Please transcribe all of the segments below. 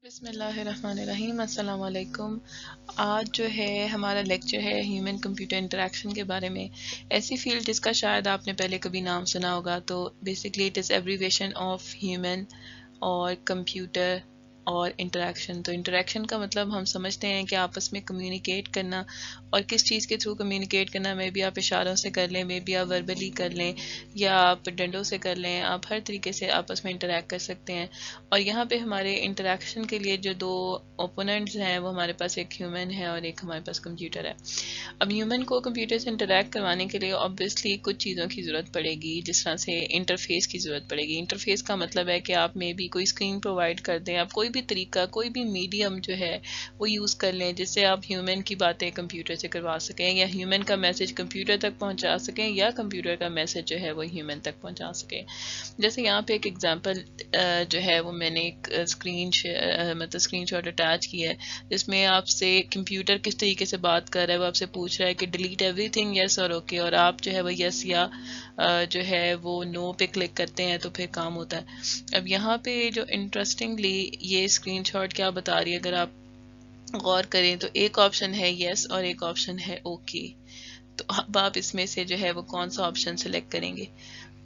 بسم اللہ الرحمن الرحیم، السلام علیکم۔ آج جو ہے ہمارا لیکچر ہے ہیومن کمپیوٹر انٹریکشن کے بارے میں۔ ایسی فیلڈ جس کا شاید آپ نے پہلے کبھی نام سنا ہوگا، تو basically it is abbreviation of human اور کمپیوٹر اور انٹریکشن۔ تو انٹریکشن کا مطلب ہم سمجھتے ہیں کہ آپس میں کمیونیکیٹ کرنا، اور کس چیز کے تھرو کمیونیکیٹ کرنا، میں بھی آپ اشاروں سے کر لیں، میں بھی آپ وربلی کر لیں، یا آپ ڈنڈوں سے کر لیں، آپ ہر طریقے سے آپس میں انٹریکٹ کر سکتے ہیں۔ اور یہاں پہ ہمارے انٹریکشن کے لیے جو دو اوپوننٹس ہیں، وہ ہمارے پاس ایک ہیومن ہے اور ایک ہمارے پاس کمپیوٹر ہے۔ اب ہیومن کو کمپیوٹر سے انٹریکٹ کروانے کے لیے obviously کچھ چیزوں کی ضرورت پڑے گی، جس طرح سے انٹرفیس کی ضرورت پڑے گی۔ انٹرفیس کا مطلب ہے کہ آپ میں بھی کوئی اسکرین پرووائڈ کر دیں، آپ کوئی بھی طریقہ، کوئی بھی میڈیم جو ہے وہ یوز کر لیں، جس سے آپ ہیومن کی باتیں کمپیوٹر سے کروا سکیں، یا ہیومن کا میسج کمپیوٹر تک پہنچا سکیں، یا کمپیوٹر کا میسج جو ہے وہ ہیومن تک پہنچا سکیں۔ جیسے یہاں پہ ایک ایگزامپل جو ہے وہ میں نے ایک اسکرین شاٹ اٹیچ کیا ہے، جس میں آپ سے کمپیوٹر کس طریقے سے بات کر رہا ہے۔ وہ آپ سے پوچھ رہا ہے کہ ڈیلیٹ ایوری تھنگ، یس اور اوکے، اور آپ جو ہے وہ یس یا جو ہے وہ نو پہ کلک کرتے ہیں تو پھر کام ہوتا ہے۔ اب یہاں پہ جو انٹرسٹنگلی یہ اسکرین شاٹ کیا بتا رہی ہے، اگر آپ غور کریں تو ایک آپشن ہے یس اور ایک آپشن ہے اوکے۔ تو اب آپ اس میں سے جو ہے وہ کون سا آپشن سلیکٹ کریں گے؟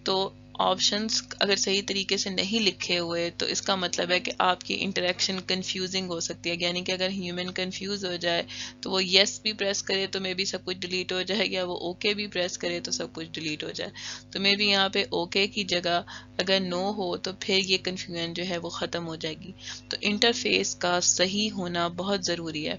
تو آپشنس اگر صحیح طریقے سے نہیں لکھے ہوئے تو اس کا مطلب ہے کہ آپ کی انٹریکشن کنفیوزنگ ہو سکتی ہے، یعنی کہ اگر ہیومن کنفیوز ہو جائے تو وہ یس بھی پریس کرے تو میں بھی سب کچھ ڈیلیٹ ہو جائے، یا وہ اوکے بھی پریس کرے تو سب کچھ ڈیلیٹ ہو جائے۔ تو میں بھی یہاں پہ اوکے کی جگہ اگر نو ہو تو پھر یہ کنفیوژن جو ہے وہ ختم ہو جائے گی۔ تو انٹرفیس کا صحیح ہونا بہت ضروری ہے۔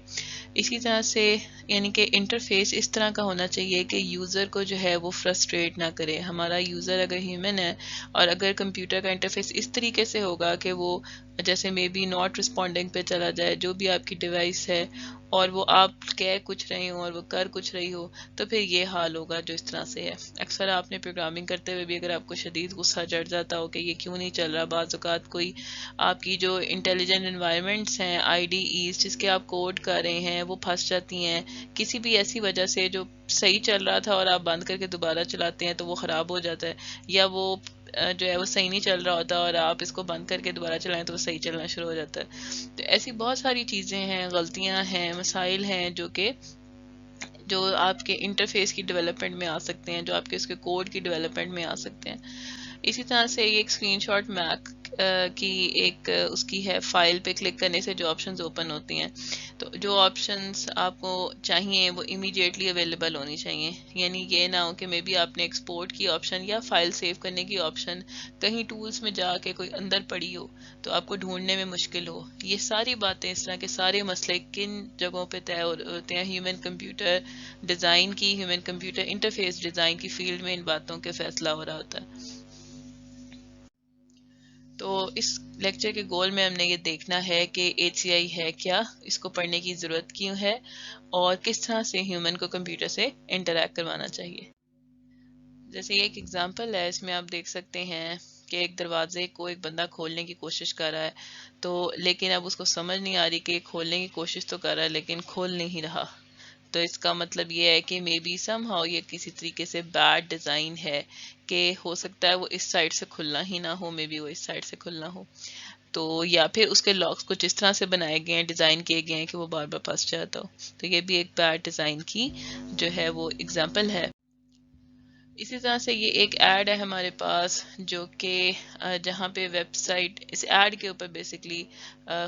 اسی طرح سے یعنی کہ انٹرفیس اس طرح کا ہونا چاہیے کہ یوزر کو جو ہے وہ فرسٹریٹ نہ کرے۔ ہمارا یوزر اگر ہیومن ہے اور اگر کمپیوٹر کا انٹرفیس اس طریقے سے ہوگا کہ وہ جیسے مے بی ناٹ رسپونڈنگ پہ چلا جائے، جو بھی آپ کی ڈیوائس ہے، اور وہ آپ کہہ کچھ رہے ہوں اور وہ کر کچھ رہی ہو، تو پھر یہ حال ہوگا جو اس طرح سے ہے۔ اکثر آپ نے پروگرامنگ کرتے ہوئے بھی اگر آپ کو شدید غصہ چڑھ جاتا ہو کہ یہ کیوں نہیں چل رہا، بعض اوقات کوئی آپ کی جو انٹیلیجنٹ انوائرمنٹس ہیں، آئی ڈی ایز جس کے آپ کوڈ کر رہے ہیں، وہ پھنس جاتی ہیں کسی بھی ایسی وجہ سے، جو صحیح چل رہا تھا اور آپ بند کر کے دوبارہ چلاتے ہیں تو وہ خراب ہو جاتا ہے، یا وہ جو ہے وہ صحیح نہیں چل رہا ہوتا اور آپ اس کو بند کر کے دوبارہ چلائیں تو وہ صحیح چلنا شروع ہو جاتا ہے۔ تو ایسی بہت ساری چیزیں ہیں، غلطیاں ہیں، مسائل ہیں جو آپ کے انٹرفیس کی ڈیولپمنٹ میں آ سکتے ہیں، جو آپ کے اس کے کوڈ کی ڈیولپمنٹ میں آ سکتے ہیں۔ اسی طرح سے یہ ایک اسکرین شاٹ میک کی ایک اس کی ہے، فائل پہ کلک کرنے سے جو آپشنز اوپن ہوتی ہیں، تو جو آپشنز آپ کو چاہیے وہ امیڈیٹلی اویلیبل ہونی چاہیے، یعنی یہ نہ ہو کہ مے بی آپ نے ایکسپورٹ کی آپشن یا فائل سیو کرنے کی آپشن کہیں ٹولز میں جا کے کوئی اندر پڑی ہو تو آپ کو ڈھونڈنے میں مشکل ہو۔ یہ ساری باتیں، اس طرح کے سارے مسئلے کن جگہوں پہ طے ہوتے ہیں؟ ہیومن کمپیوٹر ڈیزائن کی، ہیومن کمپیوٹر انٹرفیس ڈیزائن کی فیلڈ میں ان باتوں کے فیصلہ ہو رہا ہوتا ہے۔ تو اس لیکچر کے گول میں ہم نے یہ دیکھنا ہے کہ HCI ہے کیا، اس کو پڑھنے کی ضرورت کیوں ہے، اور کس طرح سے ہیومن کو کمپیوٹر سے انٹریکٹ کروانا چاہیے۔ جیسے یہ ایک ایگزامپل ہے، اس میں آپ دیکھ سکتے ہیں کہ ایک دروازے کو ایک بندہ کھولنے کی کوشش کر رہا ہے، تو لیکن اب اس کو سمجھ نہیں آ رہی کہ کھولنے کی کوشش تو کر رہا ہے لیکن کھول نہیں رہا۔ تو اس کا مطلب یہ ہے کہ مے بی سم ہاؤ یہ کسی طریقے سے بیڈ ڈیزائن ہے، کہ ہو سکتا ہے وہ اس سائڈ سے کھلنا ہی نہ ہو، مے بی وہ اس سائڈ سے کھلنا ہو، تو یا پھر اس کے لاکس کچھ اس طرح سے بنائے گئے ہیں، ڈیزائن کیے گئے ہیں کہ وہ بار بار پھنس جاتا ہو۔ تو یہ بھی ایک بیڈ ڈیزائن کی جو ہے وہ ایگزامپل ہے۔ اسی طرح سے یہ ایک ایڈ ہے ہمارے پاس، جو کہ جہاں پہ ویب سائٹ، اس ایڈ کے اوپر بیسکلی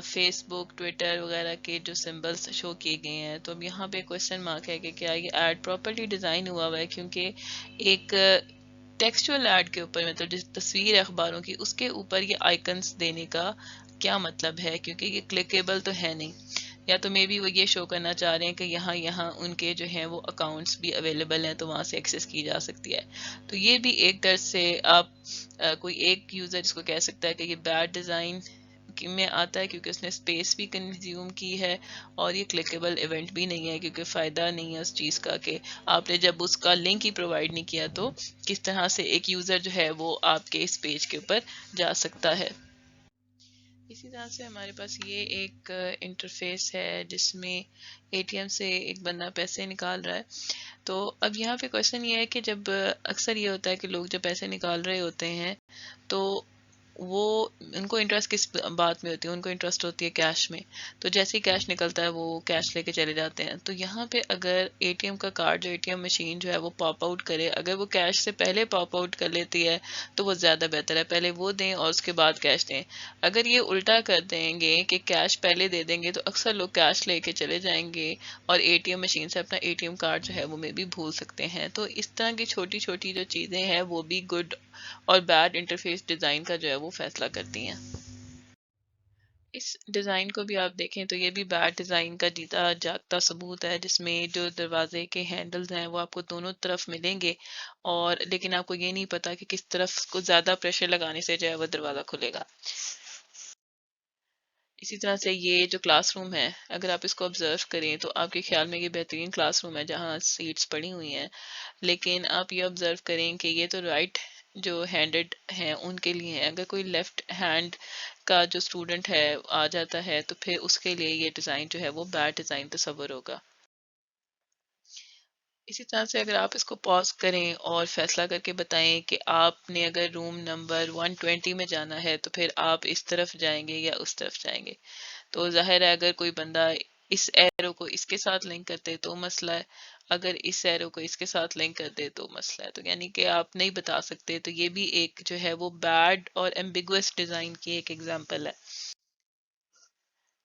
فیس بک، ٹویٹر وغیرہ کے جو سمبلس شو کیے گئے ہیں۔ تو اب یہاں پہ کوشچن مارک ہے کہ کیا یہ ایڈ پراپرلی ڈیزائن ہوا ہوا ہے، کیونکہ ایک ٹیکسچوئل ایڈ کے اوپر، مطلب جس تصویر ہے اخباروں کی، اس کے اوپر یہ آئکنس دینے کا کیا مطلب ہے، کیونکہ یہ کلکیبل تو ہے نہیں، یا تو مے بی وہ یہ شو کرنا چاہ رہے ہیں کہ یہاں ان کے جو ہیں وہ اکاؤنٹس بھی اویلیبل ہیں تو وہاں سے ایکسیس کی جا سکتی ہے۔ تو یہ بھی ایک طرح سے آپ کوئی ایک یوزر اس کو کہہ سکتا ہے کہ یہ بیڈ ڈیزائن میں آتا ہے، کیونکہ اس نے اسپیس بھی کنزیوم کی ہے اور یہ کلکیبل ایونٹ بھی نہیں ہے، کیونکہ فائدہ نہیں ہے اس چیز کا کہ آپ نے جب اس کا لنک ہی پرووائڈ نہیں کیا تو کس طرح سے ایک یوزر جو ہے وہ آپ کے اس پیج کے اوپر جا سکتا ہے۔ اسی طرح سے ہمارے پاس یہ ایک انٹرفیس ہے جس میں ATM سے ایک بندہ پیسے نکال رہا ہے۔ تو اب یہاں پہ کوشچن یہ ہے کہ جب اکثر یہ ہوتا ہے کہ لوگ جب پیسے نکال رہے ہوتے ہیں تو وہ ان کو انٹرسٹ کس بات میں ہوتی ہے؟ ان کو انٹرسٹ ہوتی ہے کیش میں. تو جیسے ہی کیش نکلتا ہے وہ کیش لے کے چلے جاتے ہیں. تو یہاں پہ اگر اے ٹی ایم کا کارڈ جو اے ٹی ایم مشین جو ہے وہ پاپ آؤٹ کرے، اگر وہ کیش سے پہلے پاپ آؤٹ کر لیتی ہے تو وہ زیادہ بہتر ہے، پہلے وہ دیں اور اس کے بعد کیش دیں. اگر یہ الٹا کر دیں گے کہ کیش پہلے دے دیں گے تو اکثر لوگ کیش لے کے چلے جائیں گے اور اے ٹی ایم مشین سے اپنا اے ٹی ایم کارڈ جو ہے وہ میں بھی بھول سکتے ہیں. تو اس طرح کی چھوٹی چھوٹی جو چیزیں ہیں وہ بھی گڈ اور بیڈ انٹرفیس ڈیزائن کا جو ہے وہ فیصلہ کرتی ہیں. اس ڈیزائن کو بھی آپ دیکھیں تو یہ بھی بیڈ ڈیزائن کا جیتا جاگتا ثبوت ہے، جس میں جو دروازے کے ہینڈلز ہیں وہ آپ کو دونوں طرف ملیں گے، اور لیکن آپ کو یہ نہیں پتا کہ کس طرف کو زیادہ پریشر لگانے سے جو ہے وہ دروازہ کھلے گا. اسی طرح سے یہ جو کلاس روم ہے، اگر آپ اس کو آبزرو کریں تو آپ کے خیال میں یہ بہترین کلاس روم ہے جہاں سیٹس پڑی ہوئی ہیں، لیکن آپ یہ آبزرو کریں کہ یہ تو رائٹ جو ہینڈڈ ہیں ان کے لیے ہیں. اگر کوئی لیفٹ ہینڈ کا جو اسٹوڈنٹ ہے آ جاتا ہے تو پھر اس کے لیے یہ ڈیزائن جو ہے وہ بیڈ ڈیزائن تصور ہوگا. اسی طرح سے اگر آپ اس کو پاز کریں اور فیصلہ کر کے بتائیں کہ آپ نے اگر روم نمبر 120 میں جانا ہے تو پھر آپ اس طرف جائیں گے یا اس طرف جائیں گے، تو ظاہر ہے اگر کوئی بندہ اس ایرو کو اس کے ساتھ لنک کرتے تو مسئلہ ہے، اگر اس ایرو کو اس کے ساتھ لنک کر دے تو مسئلہ ہے. تو یعنی کہ آپ نہیں بتا سکتے، تو یہ بھی ایک جو ہے وہ بیڈ اور ایمبیگوس ڈیزائن کی ایک ایگزامپل ہے.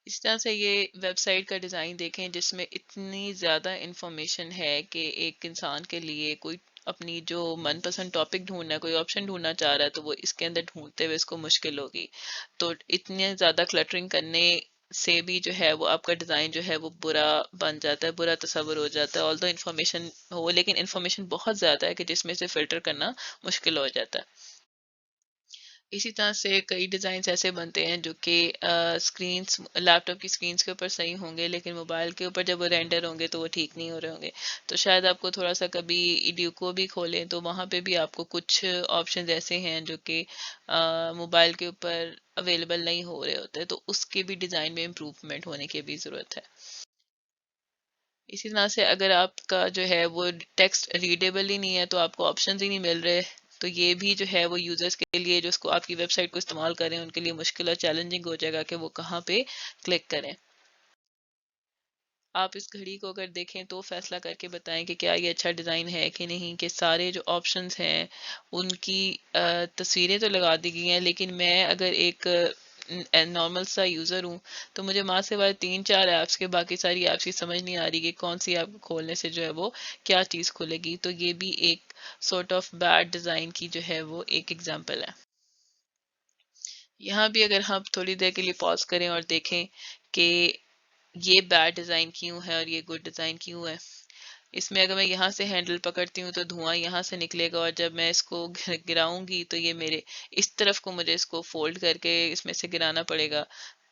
اس طرح سے یہ ویب سائٹ کا ڈیزائن دیکھیں جس میں اتنی زیادہ انفارمیشن ہے کہ ایک انسان کے لیے کوئی اپنی جو من پسند ٹاپک ڈھونڈنا ہے، کوئی آپشن ڈھونڈنا چاہ رہا ہے تو وہ اس کے اندر ڈھونڈتے ہوئے اس کو مشکل ہوگی. تو اتنے زیادہ کلٹرنگ کرنے سے بھی جو ہے وہ آپ کا ڈیزائن جو ہے وہ برا بن جاتا ہے، برا تصور ہو جاتا ہے. آل دو انفارمیشن ہو لیکن انفارمیشن بہت زیادہ ہے کہ جس میں سے فلٹر کرنا مشکل ہو جاتا ہے. اسی طرح سے کئی ڈیزائنس ایسے بنتے ہیں جو کہ اسکرینس لیپ ٹاپ کی اسکرینس کے اوپر صحیح ہوں گے، لیکن موبائل کے اوپر جب وہ رینڈر ہوں گے تو وہ ٹھیک نہیں ہو رہے ہوں گے. تو شاید آپ کو تھوڑا سا کبھی ایڈیوکو بھی کھولیں تو وہاں پہ بھی آپ کو کچھ آپشنز ایسے ہیں جو کہ موبائل کے اوپر اویلیبل نہیں ہو رہے ہوتے، تو اس کے بھی ڈیزائن میں امپروومنٹ ہونے کی بھی ضرورت ہے. اسی طرح سے اگر آپ کا جو ہے وہ ٹیکسٹ ریڈیبل ہی نہیں ہے تو آپ کو آپشنز ہی نہیں مل رہے، تو یہ بھی جو ہے وہ یوزرز کے لیے جو اس کو آپ کی ویب سائٹ کو استعمال کریں ان کے لیے مشکل اور چیلنجنگ ہو جائے گا کہ وہ کہاں پہ کلک کریں. آپ اس گھڑی کو اگر دیکھیں تو فیصلہ کر کے بتائیں کہ کیا یہ اچھا ڈیزائن ہے کہ نہیں، کہ سارے جو آپشنز ہیں ان کی تصویریں تو لگا دی گئی ہیں، لیکن میں اگر ایک نارمل سا یوزر ہوں تو مجھے ماں سے بعد 3-4 ایپس کے باقی ساری ایپس کی سمجھ نہیں آ رہی کہ کون سی ایپ کھولنے سے جو ہے وہ کیا چیز کھلے گی. تو یہ بھی ایک سورٹ آف بیڈ ڈیزائن کی جو ہے وہ ایک ایگزامپل ہے. یہاں بھی اگر ہم تھوڑی دیر کے لیے پاز کریں اور دیکھیں کہ یہ بیڈ ڈیزائن کیوں ہے اور یہ گڈ ڈیزائن کیوں ہے. اس میں اگر میں یہاں سے ہینڈل پکڑتی ہوں تو دھواں یہاں سے نکلے گا، اور جب میں اس کو گراؤں گی تو یہ میرے اس طرف کو مجھے اس کو فولڈ کر کے اس میں سے گرانا پڑے گا،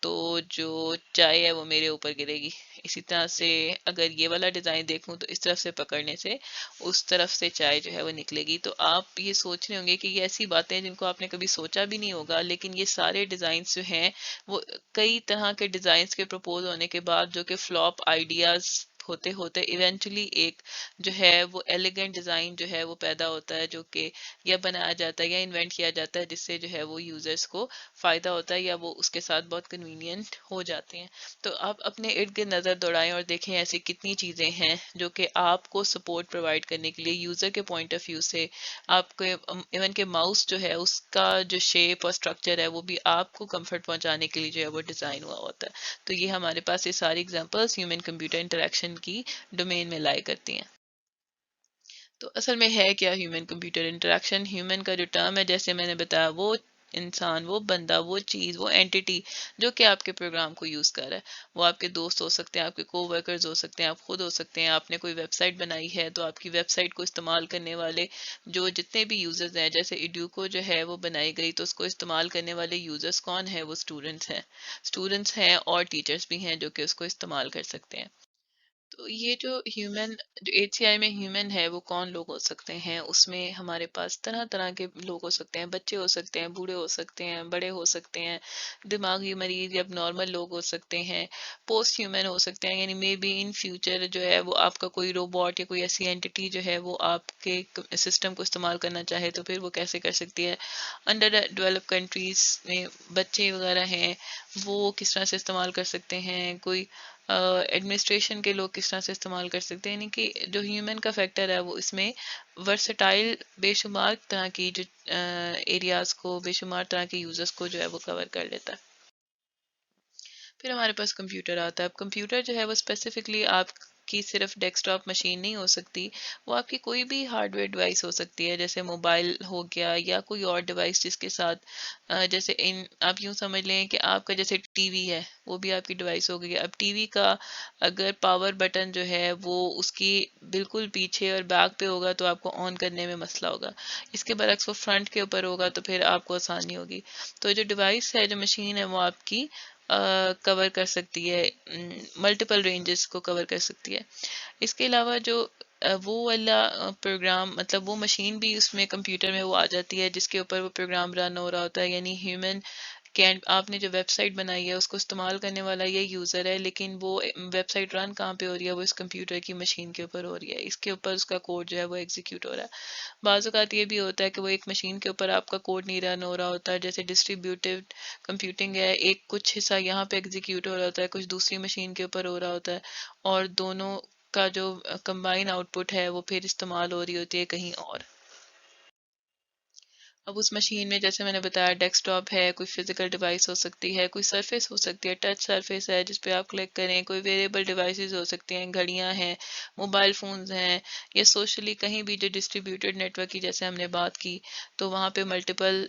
تو جو چائے ہے وہ میرے اوپر گرے گی. اسی طرح سے اگر یہ والا ڈیزائن دیکھوں تو اس طرف سے پکڑنے سے اس طرف سے چائے جو ہے وہ نکلے گی. تو آپ یہ سوچ رہے ہوں گے کہ یہ ایسی باتیں جن کو آپ نے کبھی سوچا بھی نہیں ہوگا، لیکن یہ سارے ڈیزائنس جو ہیں وہ کئی طرح کے ڈیزائنس کے پرپوز ہونے کے بعد جو کہ فلاپ آئیڈیاز ہوتے ہوتے ایونچولی ایک جو ہے وہ ایلیگنٹ ڈیزائن جو ہے وہ پیدا ہوتا ہے، جو کہ یا بنایا جاتا ہے یا انوینٹ کیا جاتا ہے، جس سے جو ہے وہ یوزرس کو فائدہ ہوتا ہے یا وہ اس کے ساتھ بہت کنوینئنٹ ہو جاتے ہیں. تو آپ اپنے ارد گرد نظر دوڑائیں اور دیکھیں ایسی کتنی چیزیں ہیں جو کہ آپ کو سپورٹ پرووائڈ کرنے کے لیے یوزر کے پوائنٹ آف ویو سے آپ کے ایون کہ ماؤس جو ہے اس کا جو شیپ اور اسٹرکچر ہے وہ بھی آپ کو کمفرٹ پہنچانے کے لیے جو ہے وہ ڈیزائن ہوا ہوتا ہے. تو یہ ہمارے پاس یہ ساری ایگزامپلس ہیومن کمپیوٹر انٹریکشن کی ڈومین میں لائے کرتی ہیں. تو اصل میں ہے کیا ہیومن کمپیوٹر انٹریکشن؟ ہیومن کا جو ٹرم ہے جیسے میں نے بتایا وہ انسان، وہ بندہ، وہ چیز، وہ اینٹی جو کہ آپ کے پروگرام کو یوز کر رہا ہے. وہ آپ کے دوست ہو سکتے ہیں، آپ کے کو ورکرز ہو سکتے ہیں، آپ خود ہو سکتے ہیں. آپ نے کوئی ویب سائٹ بنائی ہے تو آپ کی ویب سائٹ کو استعمال کرنے والے جو جتنے بھی یوزرز ہیں، جیسے ایڈیوکو جو ہے وہ بنائی گئی تو اس کو استعمال کرنے والے یوزرز کون ہیں؟ وہ اسٹوڈنٹس ہیں. اسٹوڈنٹس ہیں اور ٹیچرز بھی ہیں جو کہ اس کو استعمال کر سکتے ہیں. تو یہ جو HCI میں ہیومن ہے وہ کون لوگ ہو سکتے ہیں؟ اس میں ہمارے پاس طرح طرح کے لوگ ہو سکتے ہیں، بچے ہو سکتے ہیں، بوڑھے ہو سکتے ہیں، بڑے ہو سکتے ہیں، دماغی مریض یا نارمل لوگ ہو سکتے ہیں، پوسٹ ہیومن ہو سکتے ہیں، یعنی مے بی ان فیوچر جو ہے وہ آپ کا کوئی روبوٹ یا کوئی ایسی اینٹی جو ہے وہ آپ کے سسٹم کو استعمال کرنا چاہے تو پھر وہ کیسے کر سکتی ہے۔ انڈر ڈیولپ کنٹریز میں بچے وغیرہ ہیں وہ کس طرح سے استعمال کر سکتے ہیں، کوئی ایڈمنسٹریشن کے لوگ کس طرح سے استعمال کر سکتے ہیں، یعنی کہ جو ہیومن کا فیکٹر ہے وہ اس میں ورسٹائل بے شمار طرح کی جو ایریاز کو، بے شمار طرح کے یوزرز کو جو ہے وہ کور کر لیتا ہے۔ پھر ہمارے پاس کمپیوٹر آتا ہے۔ اب کمپیوٹر جو ہے وہ اسپیسیفکلی آپ کی صرف ڈیسک ٹاپ مشین نہیں ہو سکتی، وہ آپ کی کوئی بھی ہارڈ ویئر ڈیوائس ہو سکتی ہے، جیسے موبائل ہو گیا یا کوئی اور ڈیوائس جس کے ساتھ جیسے آپ یوں سمجھ لیں کہ آپ کا جیسے ٹی وی ہے وہ بھی آپ کی ڈیوائس ہو گئی ہے۔ اب ٹی وی کا اگر پاور بٹن جو ہے وہ اس کی بالکل پیچھے اور بیک پہ ہوگا تو آپ کو آن کرنے میں مسئلہ ہوگا، اس کے برعکس وہ فرنٹ کے اوپر ہوگا تو پھر آپ کو آسانی ہوگی۔ تو جو ڈیوائس ہے، جو مشین ہے، وہ آپ کی کور کر سکتی ہے، ملٹیپل رینجز کو کور کر سکتی ہے۔ اس کے علاوہ جو وہ والا پروگرام، مطلب وہ مشین بھی اس میں کمپیوٹر میں وہ آ جاتی ہے جس کے اوپر وہ پروگرام رن ہو رہا ہوتا ہے، یعنی ہیومن آپ نے جو ویب سائٹ بنائی ہے اس کو استعمال کرنے والا یہ یوزر ہے، لیکن وہ ویب سائٹ رن کہاں پہ ہو رہی ہے؟ وہ اس کمپیوٹر کی مشین کے اوپر ہو رہی ہے، اس کے اوپر اس کا کوڈ جو ہے وہ ایگزیکیوٹ ہو رہا ہے۔ بعض اوقات یہ بھی ہوتا ہے کہ وہ ایک مشین کے اوپر آپ کا کوڈ نہیں رن ہو رہا ہوتا ہے، جیسے ڈسٹریبیوٹیڈ کمپیوٹنگ ہے، ایک کچھ حصہ یہاں پہ ایگزیکیوٹ ہو رہا ہوتا ہے، کچھ دوسری مشین کے اوپر ہو رہا ہوتا ہے، اور دونوں کا جو کمبائن آؤٹ پٹ ہے وہ پھر استعمال ہو رہی ہوتی ہے کہیں اور۔ اب اس مشین میں جیسے میں نے بتایا ڈیسک ٹاپ ہے، کوئی فزیکل ڈیوائس ہو سکتی ہے، کوئی سرفیس ہو سکتی ہے، ٹچ سرفیس ہے جس پہ آپ کلک کریں، کوئی ویریبل ڈیوائسز ہو سکتی ہیں، گھڑیاں ہیں، موبائل فونز ہیں، یا سوشلی کہیں بھی جو ڈسٹریبیوٹیڈ نیٹ ورک کی جیسے ہم نے بات کی تو وہاں پہ ملٹیپل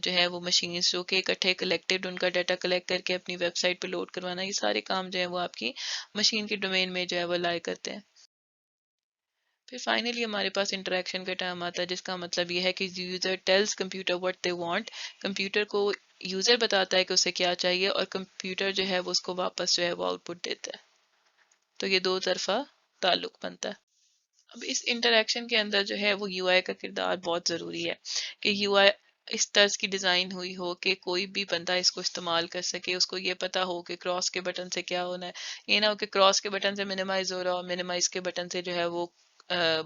جو ہے وہ مشینز جو کہ اکٹھے کلیکٹڈ ان کا ڈیٹا کلیکٹ کر کے اپنی ویب سائٹ پہ لوڈ کروانا، یہ سارے کام جو ہے وہ آپ کی مشین کے ڈومین میں جو ہے وہ لائے کرتے ہیں۔ پھر فائنلی ہمارے پاس انٹریکشن کا ٹائم آتا ہے، جس کا مطلب یہ ہے کہ user tells computer what they want، computer کو یوزر بتاتا ہے کہ اسے کیا چاہیے اور کمپیوٹر جو ہے وہ اس کو واپس جو ہے وہ آؤٹ پٹ دیتا ہے۔ تو یہ دو طرفہ تعلق بنتا ہے۔ اب اس انٹریکشن کے اندر جو ہے وہ یو آئی کا کردار بہت ضروری ہے کہ یو آئی اس طرز کی ڈیزائن ہوئی ہو کہ کوئی بھی بندہ اس کو استعمال کر سکے، اس کو یہ پتا ہو کہ کراس کے بٹن سے کیا ہونا ہے، یہ نہ ہو کہ کراس کے بٹن سے منیمائز ہو رہا ہو، منیمائز کے بٹن سے جو ہے وہ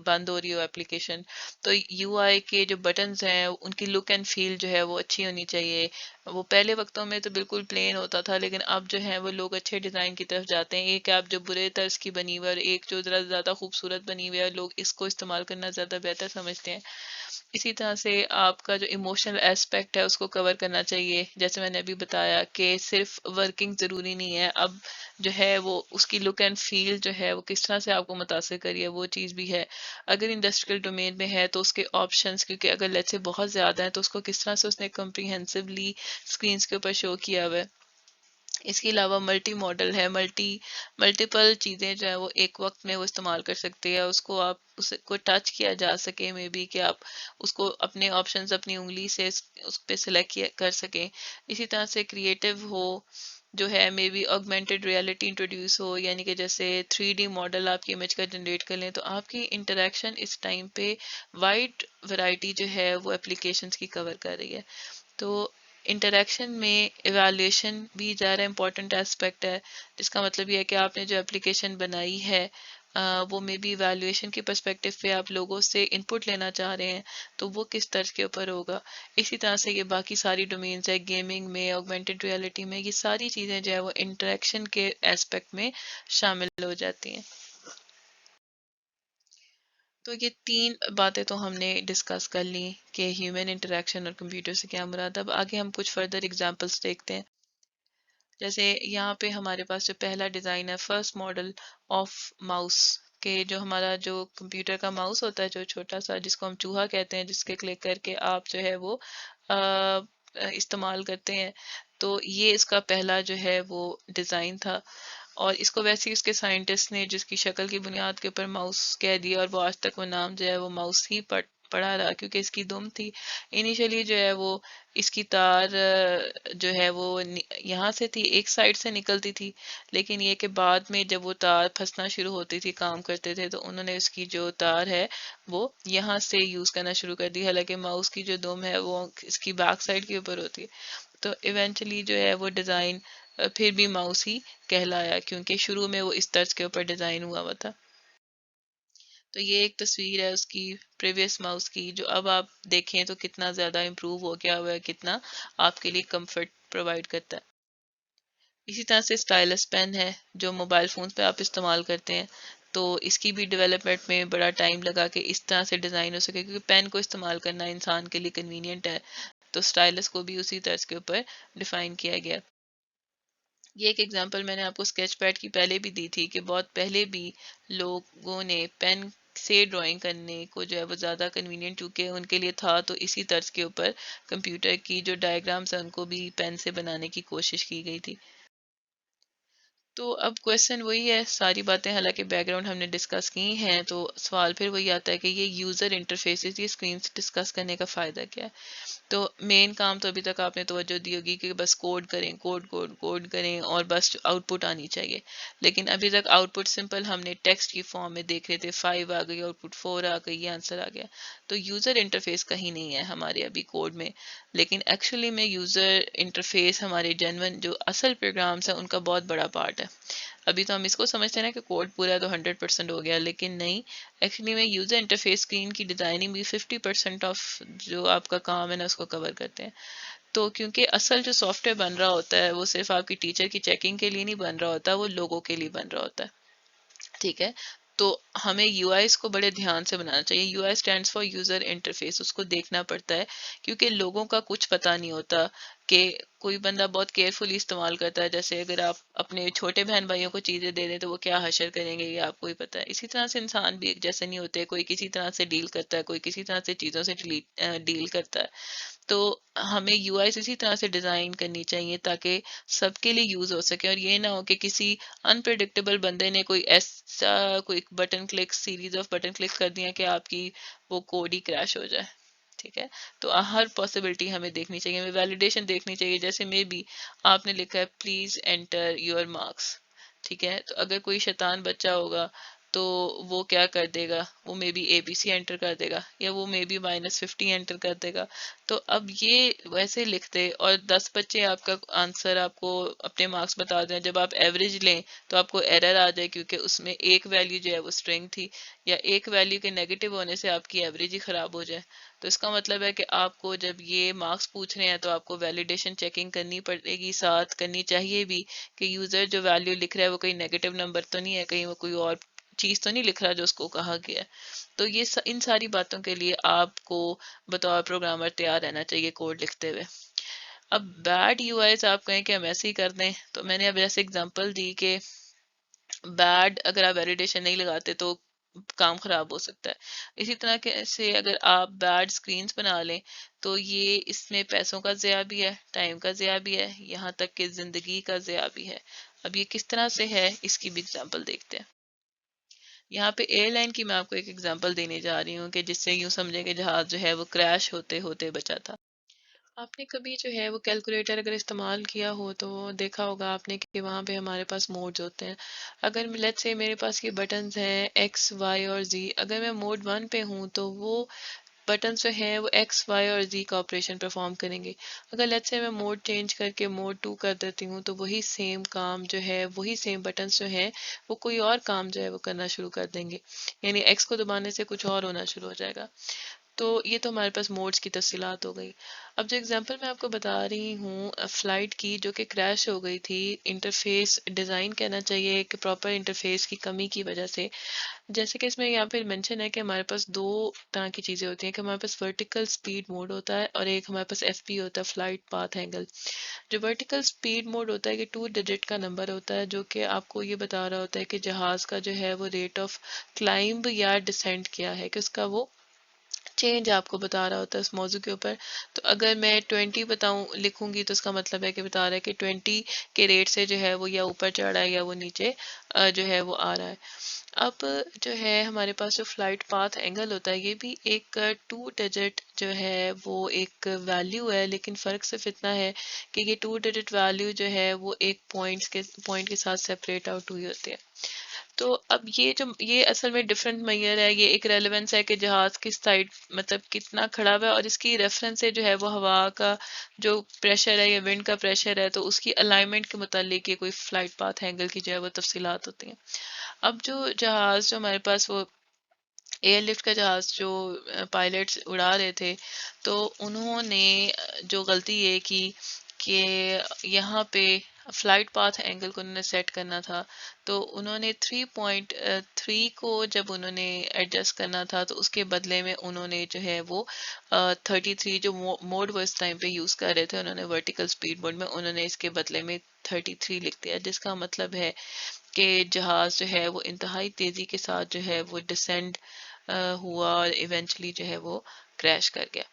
بند ہو رہی ہو اپلیکیشن۔ تو یو آئی کے جو بٹنز ہیں ان کی لک اینڈ فیل جو ہے وہ اچھی ہونی چاہیے۔ وہ پہلے وقتوں میں تو بالکل پلین ہوتا تھا، لیکن اب جو ہے وہ لوگ اچھے ڈیزائن کی طرف جاتے ہیں۔ ایک آپ جو برے طرز کی بنی ہوئی اور ایک جو ذرا زیادہ خوبصورت بنی ہوئی ہے، لوگ اس کو استعمال کرنا زیادہ بہتر سمجھتے ہیں۔ اسی طرح سے آپ کا جو ایموشنل ایسپیکٹ ہے اس کو کور کرنا چاہیے، جیسے میں نے ابھی بتایا کہ صرف ورکنگ ضروری نہیں ہے، اب جو ہے وہ اس کی لک اینڈ فیل جو ہے وہ کس طرح سے آپ کو متاثر کری ہے وہ چیز بھی ہے۔ اگر انڈسٹریل ڈومین میں ہے تو اس کے آپشنس، کیونکہ اگر لیٹ سے بہت زیادہ ہیں تو اس کو کس طرح سے اس نے کمپریہنسولی اسکرینس کے اوپر شو کیا ہوا ہے۔ اس کے علاوہ ملٹی ماڈل ہے، ملٹیپل چیزیں جو ہے وہ ایک وقت میں وہ استعمال کر سکتے ہیں، اس کو آپ اس کو ٹچ کیا جا سکے، مے بی کہ آپ اس کو اپنے آپشنز اپنی انگلی سے اس پہ سلیکٹ کر سکیں۔ اسی طرح سے کریٹو ہو جو ہے، may be augmented reality introduce ہو، یعنی کہ جیسے 3D ماڈل آپ کی امیج کا جنریٹ کر لیں، تو آپ کی انٹریکشن اس ٹائم پہ وائڈ ورائٹی جو ہے وہ اپلیکیشنز کی کور کر رہی ہے۔ تو انٹریکشن میں ایویلیویشن بھی زیادہ امپورٹنٹ ایسپیکٹ ہے، جس کا مطلب یہ ہے کہ آپ نے جو اپلیکیشن بنائی ہے وہ میں بھی ایویلیویشن کی پرسپیکٹو پہ آپ لوگوں سے ان پٹ لینا چاہ رہے ہیں تو وہ کس طرز کے اوپر ہوگا۔ اسی طرح سے یہ باقی ساری ڈومینز ہے، گیمنگ میں، آگمنٹڈ ریالٹی میں، یہ ساری چیزیں جو ہے وہ انٹریکشن کے ایسپیکٹ میں شامل ہو جاتی ہیں۔ تو یہ تین باتیں تو ہم نے ڈسکس کر لی کہ ہیومن انٹریکشن اور کمپیوٹر سے کیا مراد۔ اب آگے ہم کچھ فردر اگزامپلس دیکھتے ہیں۔ جیسے یہاں پہ ہمارے پاس جو پہلا ڈیزائن ہے، فرسٹ ماڈل آف ماؤس، کہ جو ہمارا جو کمپیوٹر کا ماؤس ہوتا ہے جو چھوٹا سا جس کو ہم چوہا کہتے ہیں، جس کے کلک کر کے آپ جو ہے وہ استعمال کرتے ہیں، تو یہ اس کا پہلا جو ہے وہ ڈیزائن تھا۔ اور اس کو ویسے ہی اس کے سائنٹسٹ نے جس کی شکل کی بنیاد کے اوپر ماؤس کہہ دیا، اور وہ آج تک وہ نام جو ہے وہ ماؤس ہی پڑا رہا کیونکہ اس کی دم تھی. انیشلی جو ہے وہ اس کی تار جو ہے وہ یہاں سے تھی، ایک سائڈ سے نکلتی تھی، لیکن یہ کہ بعد میں جب وہ تار پھنسنا شروع ہوتی تھی، کام کرتے تھے، تو انہوں نے اس کی جو تار ہے وہ یہاں سے یوز کرنا شروع کر دی. حالانکہ ماؤس کی جو دم ہے وہ اس کی بیک سائڈ کے اوپر ہوتی ہے. تو ایونچولی جو ہے وہ ڈیزائن پھر بھی ماؤس ہی کہلایا کیونکہ شروع میں وہ اس طرز کے اوپر ڈیزائن ہوا ہوا تھا. تو یہ ایک تصویر ہے اس کی پریویس ماؤس کی، جو اب آپ دیکھیں تو کتنا زیادہ امپروو ہو گیا ہوا ہے، کتنا آپ کے لیے کمفرٹ پرووائڈ کرتا ہے. اسی طرح سے اسٹائلس پین ہے جو موبائل فونز پہ آپ استعمال کرتے ہیں. تو اس کی بھی ڈیولپمنٹ میں بڑا ٹائم لگا کہ اس طرح سے ڈیزائن ہو سکے، کیونکہ پین کو استعمال کرنا انسان کے لیے کنوینئنٹ ہے. تو اسٹائلس کو بھی اسی طرز کے اوپر ڈیفائن کیا گیا. یہ ایک ایگزامپل میں نے آپ کو اسکیچ پیڈ کی پہلے بھی دی تھی کہ بہت پہلے بھی لوگوں نے پین سے ڈرائنگ کرنے کو جو ہے وہ زیادہ کنوینئنٹ چونکہ ان کے لیے تھا، تو اسی طرز کے اوپر کمپیوٹر کی جو ڈائیگرامس ہیں ان کو بھی پین سے بنانے کی کوشش کی گئی تھی. تو اب کویشچن وہی ہے، ساری باتیں حالانکہ بیک گراؤنڈ ہم نے ڈسکس کی ہیں، تو سوال پھر وہی آتا ہے کہ یہ یوزر انٹرفیسز، یہ اسکرین سے ڈسکس کرنے کا فائدہ کیا ہے. تو مین کام تو ابھی تک آپ نے توجہ دی ہوگی کہ بس کوڈ کریں، کوڈ کوڈ کوڈ کریں اور بس آؤٹ پٹ آنی چاہیے. لیکن ابھی تک آؤٹ پٹ سمپل ہم نے ٹیکسٹ کی فارم میں دیکھ رہے تھے، 5 آ گئی، آؤٹ پٹ 4 آ گئی، یہ آنسر آ گیا. تو یوزر انٹرفیس کہیں نہیں ہے ہمارے ابھی کوڈ میں. لیکن ایکچولی میں یوزر انٹرفیس ہمارے جنون جو اصل پروگرامس ہیں ان کا بہت بڑا پارٹ ہے. ابھی تو ہم اس کو سمجھتے ہیں نا کہ کوڈ پورا تو 100% ہو گیا، لیکن نہیں. ایکچولی میں یوزر انٹرفیس اسکرین کی ڈیزائننگ بھی 50% آف جو آپ کا کام ہے نا اس کو کور کرتے ہیں. تو کیونکہ اصل جو سافٹ ویئر بن رہا ہوتا ہے وہ صرف آپ کی ٹیچر کی چیکنگ کے لیے نہیں بن رہا ہوتا، وہ لوگوں کے لیے بن رہا ہوتا ہے. ٹھیک ہے. تو ہمیں یو آئی کو بڑے دھیان سے بنانا چاہیے. U I stands for user interface, اس کو دیکھنا پڑتا ہے کیونکہ لوگوں کا کچھ پتہ نہیں ہوتا کہ کوئی بندہ بہت کیئرفلی استعمال کرتا ہے. جیسے اگر آپ اپنے چھوٹے بہن بھائیوں کو چیزیں دے دیں تو وہ کیا حشر کریں گے یہ آپ کو ہی پتہ ہے. اسی طرح سے انسان بھی ایک جیسے نہیں ہوتے، کوئی کسی طرح سے ڈیل کرتا ہے، کوئی کسی طرح سے چیزوں سے ڈیل کرتا ہے. تو ہمیں یو آئی اسی طرح سے ڈیزائن کرنی چاہیے تاکہ سب کے لیے یوز ہو سکے، اور یہ نہ ہو کہ کسی انپریڈکٹیبل بندے نے کوئی ایسا کوئی button click series of button click کر دیا کہ آپ کی وہ کوڈ ہی کریش ہو جائے. ٹھیک ہے. تو ہر پاسبلٹی ہمیں دیکھنی چاہیے، ہمیں ویلیڈیشن دیکھنی چاہیے. جیسے میں بھی آپ نے لکھا ہے پلیز انٹر یور مارکس. ٹھیک ہے. تو اگر کوئی شیطان بچہ ہوگا تو وہ کیا کر دے گا، وہ مے بی ABC انٹر کر دے گا، یا وہ مے بی -50 انٹر کر دے گا. تو اب یہ ویسے لکھتے اور 10 بچے آپ کا آنسر آپ کو اپنے مارکس بتا دیں، جب آپ ایوریج لیں تو آپ کو ایرر آ جائے کیونکہ اس میں ایک ویلیو جو ہے وہ اسٹرنگ تھی، یا ایک ویلیو کے نیگیٹو ہونے سے آپ کی ایوریج ہی خراب ہو جائے. تو اس کا مطلب ہے کہ آپ کو جب یہ مارکس پوچھ رہے ہیں تو آپ کو ویلیڈیشن چیکنگ کرنی پڑے گی، ساتھ کرنی چاہیے بھی کہ یوزر جو ویلیو لکھ رہا ہے وہ کوئی نیگیٹو نمبر تو نہیں ہے، کہیں وہ کوئی اور چیز تو نہیں لکھ رہا جو اس کو کہا گیا ہے. تو یہ ان ساری باتوں کے لیے آپ کو بطور پروگرامر تیار رہنا چاہیے کوڈ لکھتے ہوئے. اب بیڈ یو آئیز آپ کہیں کہ ہم ایسے ہی کر دیں، تو میں نے اب ایسے اگزامپل دی کہ بیڈ اگر آپ ویلیڈیشن نہیں لگاتے تو کام خراب ہو سکتا ہے. اسی طرح کے سے اگر آپ بیڈ سکرینز بنا لیں تو یہ اس میں پیسوں کا ضیاع بھی ہے، ٹائم کا ضیاع بھی ہے، یہاں تک کہ زندگی کا ضیاع بھی ہے. اب یہ کس طرح سے ہے اس کی بھی اگزامپل دیکھتے ہیں. یہاں پہ ایئر لائن کی میں آپ کو ایک ایگزامپل دینے جا رہی ہوں کہ جس سے یوں سمجھیں کہ جہاز جو ہے وہ کریش ہوتے ہوتے بچا تھا. آپ نے کبھی جو ہے وہ کیلکولیٹر اگر استعمال کیا ہو تو دیکھا ہوگا آپ نے کہ وہاں پہ ہمارے پاس موڈز ہوتے ہیں. اگر لیٹ سے میرے پاس یہ بٹنز ہیں ایکس وائی اور زی، اگر میں موڈ 1 پہ ہوں تو وہ بٹنز جو ہیں وہ ایکس وائی اور زی کا آپریشن پرفارم کریں گے. اگر لیٹ سے میں موڈ چینج کر کے موڈ 2 کر دیتی ہوں تو وہی سیم کام جو ہے، وہی سیم بٹنز جو ہیں وہ کوئی اور کام جو ہے وہ کرنا شروع کر دیں گے. یعنی ایکس کو دبانے سے کچھ اور ہونا شروع ہو جائے گا. تو یہ تو ہمارے پاس موڈز کی تفصیلات ہو گئی. اب جو اگزامپل میں آپ کو بتا رہی ہوں فلائٹ کی جو کہ کریش ہو گئی تھی، انٹرفیس ڈیزائن کہنا چاہیے کہ پراپر انٹرفیس کی کمی کی وجہ سے. جیسے کہ اس میں یہاں پہ مینشن ہے کہ ہمارے پاس 2 طرح کی چیزیں ہوتی ہیں کہ ہمارے پاس ورٹیکل سپیڈ موڈ ہوتا ہے اور ایک ہمارے پاس FP ہوتا ہے، فلائٹ پاتھ اینگل. جو ورٹیکل سپیڈ موڈ ہوتا ہے کہ 2 ڈیجٹ کا نمبر ہوتا ہے جو کہ آپ کو یہ بتا رہا ہوتا ہے کہ جہاز کا جو ہے وہ ریٹ آف کلائمب یا ڈسینٹ کیا ہے، کہ اس کا وہ چینج آپ کو بتا رہا ہوتا ہے اس موضوع کے اوپر. تو اگر میں 20 بتاؤں لکھوں گی تو اس کا مطلب ہے کہ بتا رہا ہے کہ 20 کے ریٹ سے جو ہے وہ یا اوپر چڑھ رہا ہے یا وہ نیچے جو ہے وہ آ رہا ہے. اب جو ہے ہمارے پاس جو فلائٹ پاتھ اینگل ہوتا ہے یہ بھی ایک 2 ڈیجٹ جو ہے وہ ایک ویلیو ہے، لیکن فرق صرف اتنا ہے کہ یہ 2 ڈیجٹ ویلیو جو ہے وہ ایک پوائنٹ کے ساتھ سیپریٹ آؤٹ ہوئی ہوتی ہے. تو اب یہ اصل میں ڈفرنٹ میئر ہے، یہ ایک ریلیونس ہے کہ جہاز کس سائڈ مطلب کتنا کھڑا ہوا ہے، اور اس کی ریفرنس سے جو ہے وہ ہوا کا جو پریشر ہے یا ونڈ کا پریشر ہے تو اس کی الائنمنٹ کے متعلق یہ کوئی فلائٹ پاتھ اینگل کی جو ہے وہ تفصیلات ہوتی ہیں. اب جو جہاز جو ہمارے پاس وہ ایئر لفٹ کا جہاز جو پائلٹس اڑا رہے تھے تو انہوں نے جو غلطی یہ کی کہ یہاں پہ فلائٹ پاتھ اینگل کو انہوں نے سیٹ کرنا تھا، تو انہوں نے 3.3 کو جب انہوں نے ایڈجسٹ کرنا تھا تو اس کے بدلے میں انہوں نے جو ہے وہ 33 جو موڈ وہ اس ٹائم پہ یوز کر رہے تھے انہوں نے ورٹیکل سپیڈ موڈ میں، انہوں نے اس کے بدلے میں 33 لکھ دیا، جس کا مطلب ہے کہ جہاز جو ہے وہ انتہائی تیزی کے ساتھ جو ہے وہ ڈسینڈ ہوا اور ایونچولی جو ہے وہ کریش کر گیا.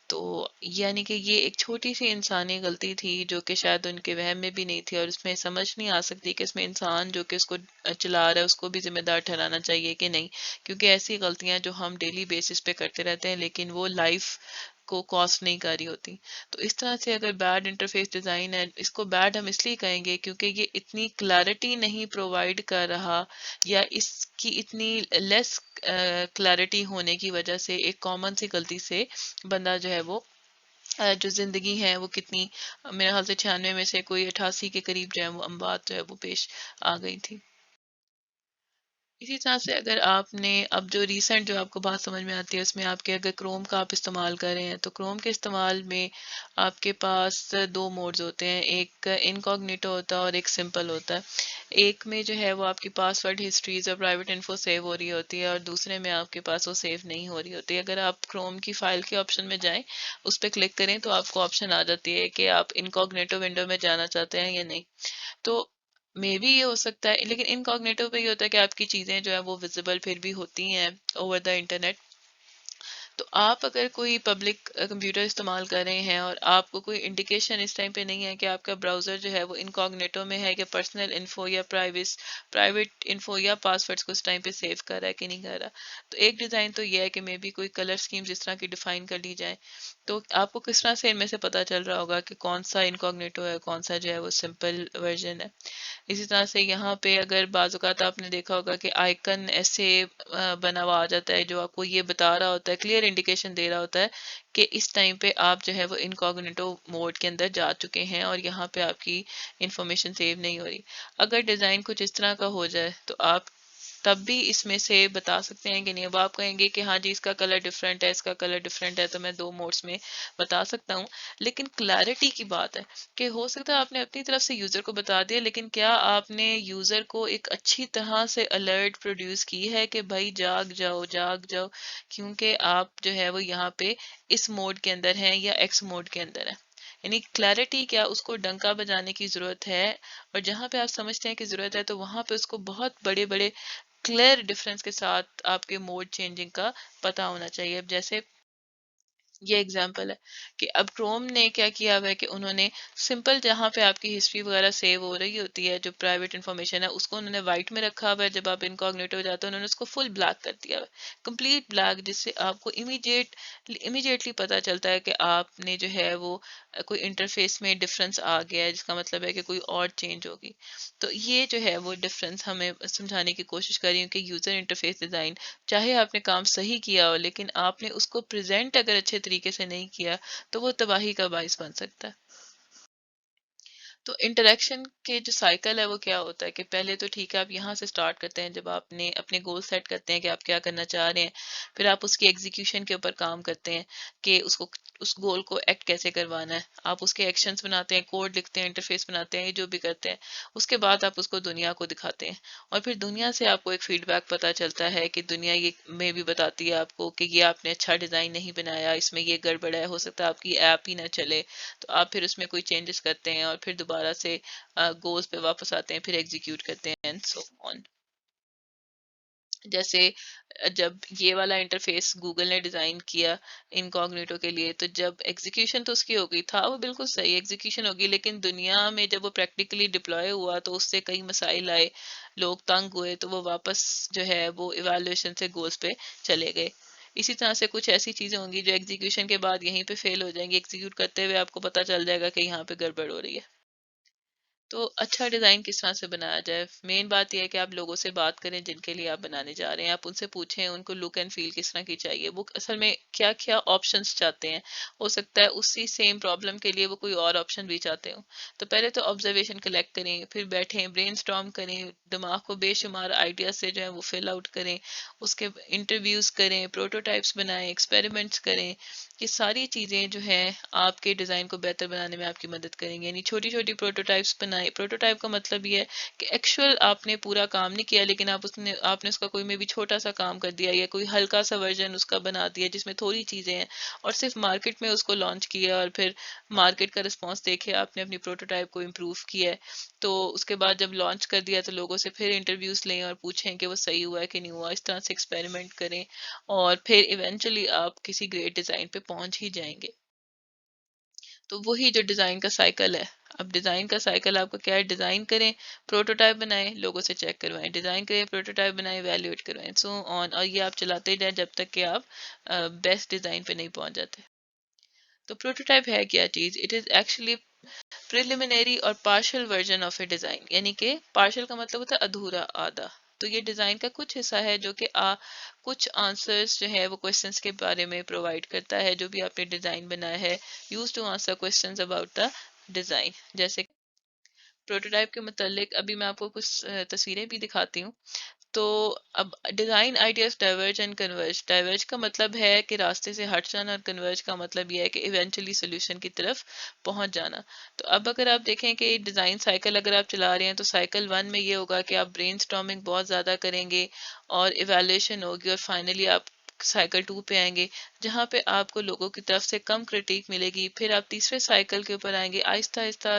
تو یعنی کہ یہ ایک چھوٹی سی انسانی غلطی تھی جو کہ شاید ان کے وہم میں بھی نہیں تھی، اور اس میں سمجھ نہیں آ سکتی کہ اس میں انسان جو کہ اس کو چلا رہا ہے اس کو بھی ذمہ دار ٹھہرانا چاہیے کہ نہیں، کیونکہ ایسی غلطیاں جو ہم ڈیلی بیسس پہ کرتے رہتے ہیں لیکن وہ لائف کو کاسٹ نہیں کر رہی ہوتی. تو اس طرح سے اگر بیڈ انٹرفیس ڈیزائن ہے، اس کو بیڈ ہم اس لیے کہیں گے کیونکہ یہ اتنی کلیئرٹی نہیں پرووائڈ کر رہا، یا اس کی اتنی لیس کلیئرٹی ہونے کی وجہ سے ایک کامن سی غلطی سے بندہ جو ہے وہ جو زندگی ہے وہ کتنی میرے خیال سے 96 میں سے کوئی 88 کے قریب جو ہے وہ اموات جو ہے وہ پیش آ گئی تھی. اسی طرح سے اگر آپ نے اب جو ریسنٹ جو آپ کو بات سمجھ میں آتی ہے اس میں آپ کے اگر کروم کا آپ استعمال کر رہے ہیں تو کروم کے استعمال میں آپ کے پاس 2 موڈز ہوتے ہیں، ایک انکوگنیٹو ہوتا ہے اور ایک سمپل ہوتا ہے. ایک میں جو ہے وہ آپ کی پاسورڈ ہسٹریز اور پرائیویٹ انفو سیو ہو رہی ہوتی ہے، اور دوسرے میں آپ کے پاس وہ سیو نہیں ہو رہی ہوتی ہے. اگر آپ کروم کی فائل کے آپشن میں جائیں اس پہ کلک کریں تو آپ کو آپشن آ جاتی ہے کہ آپ انکوگنیٹو ونڈو میں جانا چاہتے ہیں یا نہیں. تو مے بھی یہ ہو سکتا ہے، لیکن انکوگنیٹو پہ یہ ہوتا ہے کہ آپ کی چیزیں جو ہے وہ ویزیبل پھر بھی ہوتی ہیں اوور دا انٹرنیٹ. تو آپ اگر کوئی پبلک کمپیوٹر استعمال کر رہے ہیں اور آپ کو کوئی انڈیکیشن اس ٹائم پہ نہیں ہے کہ آپ کا براؤزر جو ہے وہ انکوگنیٹو میں ہے کہ پرسنل انفو یا پرائیویٹ انفو یا پاسورڈز کو اس ٹائم پہ سیو کر رہا ہے کہ نہیں کر رہا. تو ایک ڈیزائن تو یہ ہے کہ مے بی کوئی کلر اسکیمز اس طرح کی ڈیفائن کر لی جائیں، تو آپ کو کس طرح سے ان میں سے پتا چل رہا ہوگا کہ کون سا انکوگنیٹو ہے کون سا جو ہے وہ سمپل ورژن ہے. اسی طرح سے یہاں پہ اگر بعض اوقات آپ نے دیکھا ہوگا کہ آئیکن ایسے بنا ہوا آ جاتا ہے جو آپ کو یہ بتا رہا ہوتا ہے، کلیئر انڈیکیشن دے رہا ہوتا ہے کہ اس ٹائم پہ آپ جو ہے وہ انکوگنیٹو موڈ کے اندر جا چکے ہیں اور یہاں پہ آپ کی انفارمیشن سیو نہیں ہو رہی. اگر ڈیزائن کچھ اس طرح کا ہو جائے تو آپ تب بھی اس میں سے بتا سکتے ہیں کہ نہیں. اب آپ کہیں گے کہ ہاں جی اس کا کلر ڈفرینٹ ہے، اس کا کلر ڈفرینٹ ہے، تو میں 2 موڈس میں بتا سکتا ہوں. لیکن کلیئرٹی کی بات ہے کہ ہو سکتا ہے آپ نے اپنی طرف سے یوزر کو بتا دیا، لیکن کیا آپ نے یوزر کو ایک اچھی طرح سے الرٹ پروڈیوس کی ہے کہ بھائی جاگ جاؤ جاگ جاؤ، کیونکہ آپ جو ہے وہ یہاں پہ اس موڈ کے اندر ہیں یا ایکس موڈ کے اندر ہیں. یعنی کلیئرٹی کیا اس کو ڈنکا بجانے کی ضرورت ہے، اور جہاں پہ آپ سمجھتے ہیں کہ ضرورت ہے تو وہاں پہ اس کو بہت بڑے بڑے کلیئر ڈفرنس کے ساتھ آپ کے موڈ چینجنگ کا پتا ہونا چاہیے. اب جیسے یہ اگزامپل ہے کہ اب کروم نے کیا کیا ہوا ہے کہ انہوں نے سمپل جہاں پہ آپ کی ہسٹری وغیرہ سیو ہو رہی ہوتی ہے جو پرائیویٹ انفارمیشن ہے اس کو انہوں نے وائٹ میں رکھا ہوا ہے. جب آپ انکوگنیٹو ہو جاتے ہیں انہوں نے اس کو فل بلیک کر دیا ہوا ہے، کمپلیٹ بلیک، جس سے آپ کو امیجیٹلی پتا چلتا ہے کہ آپ نے جو ہے وہ کوئی انٹرفیس میں ڈفرنس آ گیا ہے، جس کا مطلب ہے کہ کوئی اور چینج ہوگی. تو یہ جو ہے وہ ڈفرنس ہمیں سمجھانے کی کوشش کر رہی ہوں کہ یوزر انٹرفیس ڈیزائن چاہے آپ نے کام صحیح کیا ہو لیکن آپ نے اس کو پریزنٹ اگر اچھے طریقے سے نہیں کیا تو وہ تباہی کا باعث بن سکتا ہے. تو انٹریکشن کے جو سائیکل ہے وہ کیا ہوتا ہے کہ پہلے تو ٹھیک ہے آپ یہاں سے سٹارٹ کرتے ہیں جب آپ نے اپنے گول سیٹ کرتے ہیں کہ آپ کیا کرنا چاہ رہے ہیں، پھر آپ اس کی ایگزیکیوشن کے اوپر کام کرتے ہیں کہ اس گول کو ایکٹ کیسے کروانا ہے. آپ اس کے ایکشنز بناتے ہیں، کوڈ لکھتے ہیں، انٹرفیس بناتے ہیں، جو بھی کرتے ہیں. اس کے بعد آپ اس کو دنیا کو دکھاتے ہیں اور پھر دنیا سے آپ کو ایک فیڈ بیک پتا چلتا ہے کہ دنیا یہ میں بھی بتاتی ہے آپ کو کہ یہ آپ نے اچھا ڈیزائن نہیں بنایا، اس میں یہ گڑبڑ ہے، ہو سکتا ہے آپ کی ایپ ہی نہ چلے. تو آپ پھر اس میں کوئی چینجز کرتے ہیں اور پھر دوبارہ سے گولز پہ واپس آتے ہیں، پھر ایگزیکیوٹ کرتے ہیں اینڈ سو آن. جیسے جب یہ والا انٹرفیس گوگل نے ڈیزائن کیا انکوگنیٹو کے لیے، تو جب ایگزیکیوشن تو اس کی ہو گئی تھا، وہ بالکل صحیح ایگزیکیوشن ہوگی، لیکن دنیا میں جب وہ پریکٹیکلی ڈپلوائے ہوا تو اس سے کئی مسائل آئے، لوگ تنگ ہوئے، تو وہ واپس جو ہے وہ ایویلویشن سے گولز پہ چلے گئے۔ اسی طرح سے کچھ ایسی چیزیں ہوں گی جو ایگزیکیوشن کے بعد یہیں پہ فیل ہو جائیں گی، ایگزیکیوٹ کرتے ہوئے آپ کو پتہ چل جائے گا کہ یہاں پہ گڑبڑ ہو رہی ہے۔ تو اچھا ڈیزائن کس طرح سے بنایا جائے؟ مین بات یہ ہے کہ آپ لوگوں سے بات کریں جن کے لیے آپ بنانے جا رہے ہیں، آپ ان سے پوچھیں ان کو لک اینڈ فیل کس طرح کی چاہیے، وہ اصل میں کیا کیا آپشنس چاہتے ہیں۔ ہو سکتا ہے اسی سیم پرابلم کے لیے وہ کوئی اور آپشن بھی چاہتے ہوں۔ تو پہلے تو آبزرویشن کلیکٹ کریں، پھر بیٹھیں، برین اسٹارم کریں، دماغ کو بے شمار آئیڈیا سے جو ہے وہ فل آؤٹ کریں، اس کے انٹرویوز کریں، پروٹوٹائپس بنائیں، ایکسپیریمنٹس کریں۔ یہ ساری چیزیں جو ہیں آپ کے ڈیزائن کو بہتر بنانے میں آپ کی مدد کریں گے۔ یعنی چھوٹی چھوٹی پروٹوٹائپس بنائیں۔ پروٹوٹائپ کا مطلب یہ ہے کہ ایکچوئل آپ نے پورا کام نہیں کیا، لیکن آپ نے اس کا کوئی میں بھی چھوٹا سا کام کر دیا، یا کوئی ہلکا سا ورژن اس کا بنا دیا جس میں تھوڑی چیزیں ہیں، اور صرف مارکیٹ میں اس کو لانچ کیا، اور پھر مارکیٹ کا رسپانس دیکھے آپ نے اپنی پروٹوٹائپ کو امپروو کیا ہے۔ تو اس کے بعد جب لانچ کر دیا تو لوگوں سے پھر انٹرویوز لیں اور پوچھیں کہ وہ صحیح ہوا ہے کہ نہیں ہوا، اس طرح سے ایکسپیریمنٹ کریں، اور پھر ایونچولی آپ کسی گریٹ ڈیزائن پہ پہنچ ہی جائیں گے۔ تو وہی جو ڈیزائن کا سائیکل ہے، اب ڈیزائن کا سائیکل آپ کا کیا ہے؟ ڈیزائن کریں، پروٹوٹائپ بنائیں، لوگوں سے چیک کروائیں، ڈیزائن کریں، پروٹوٹائپ بنائیں، ایویلیویٹ کروائیں، سو آن، اور یہ آپ چلاتے جائیں جب تک کہ آپ بیسٹ ڈیزائن پہ نہیں پہنچ جاتے۔ تو پروٹوٹائپ ہے کیا چیز؟ اٹ از ایکچولی پریلیمنری اور partial version of a design, یعنی کہ پارشل کا مطلب ہوتا ہے ادھورا، آدھا۔ تو یہ ڈیزائن کا کچھ حصہ ہے جو کہ کچھ آنسرس جو ہے وہ کوشچنس کے بارے میں پرووائڈ کرتا ہے، جو بھی آپ نے ڈیزائن بنایا ہے، use to answer questions about the design. جیسے پروٹوٹائپ کے متعلق ابھی میں آپ کو کچھ تصویریں بھی دکھاتی ہوں۔ تو اب design ideas diverge and converge. Diverge کا مطلب ہے کہ راستے سے ہٹ جانا، اور کنورج کا مطلب یہ ہے کہ ایونچولی سولوشن کی طرف پہنچ جانا۔ تو اب اگر آپ دیکھیں کہ ڈیزائن سائیکل اگر آپ چلا رہے ہیں تو سائیکل 1 میں یہ ہوگا کہ آپ برین اسٹارمنگ بہت زیادہ کریں گے، اور ایویلیویشن ہوگی، اور فائنلی آپ سائیکل 2 پہ آئیں گے جہاں پہ آپ کو لوگوں کی طرف سے کم کرٹیک ملے گی۔ پھر آپ تیسرے سائیکل کے اوپر آئیں گے، آہستہ آہستہ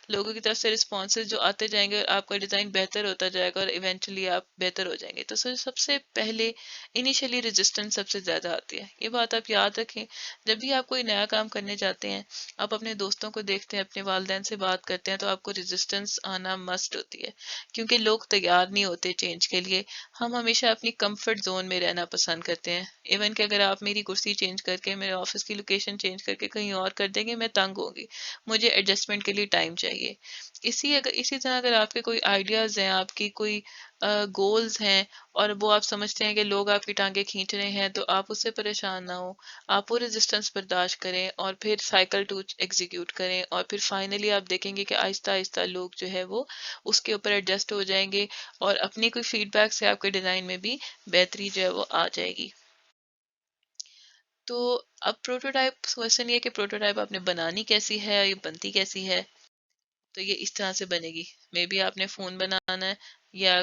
لوگوں کی طرف سے رسپانسز جو آتے جائیں گے، اور آپ کا ڈیزائن بہتر ہوتا جائے گا، اور ایونچولی آپ بہتر ہو جائیں گے۔ تو سب سے پہلے انیشلی ریزسٹنس سب سے زیادہ آتی ہے، یہ بات آپ یاد رکھیں۔ جب بھی آپ کوئی نیا کام کرنے جاتے ہیں، آپ اپنے دوستوں کو دیکھتے ہیں، اپنے والدین سے بات کرتے ہیں، تو آپ کو ریزسٹنس آنا مسٹ ہوتی ہے، کیونکہ لوگ تیار نہیں ہوتے چینج کے لیے۔ ہم ہمیشہ اپنی کمفرٹ زون میں رہنا پسند کرتے ہیں، ایون کہ اگر آپ میری کرسی چینج کر کے، میرے آفس کی لوکیشن چینج کر کے کہیں اور کر دیں گے، میں تنگ ہوں گی، مجھے ایڈجسٹمنٹ کے لیے ٹائم چاہیے۔ اسی طرح اگر آپ کے کوئی آئیڈیاز ہیں، آپ کی کوئی گولز ہیں، اور وہ آپ سمجھتے ہیں کہ لوگ آپ کی ٹانگیں کھینچ رہے ہیں، تو آپ اس سے پریشان نہ ہو، آپ وہ ریزسٹنس برداشت کریں، اور پھر سائیکل 2 ایگزیکیوٹ کریں، اور پھر فائنلی آپ دیکھیں گے کہ آہستہ آہستہ لوگ جو ہے وہ اس کے اوپر ایڈجسٹ ہو جائیں گے، اور اپنی کوئی فیڈ بیک سے آپ کے ڈیزائن میں بھی بہتری جو ہے وہ آ جائے گی۔ تو اب پروٹوٹائپ کوشچن یہ کہ پروٹوٹائپ آپ نے بنانی کیسی ہے، یہ بنتی کیسی ہے؟ تو یہ اس طرح سے بنے گی، مے بی آپ نے فون بنانا ہے، یا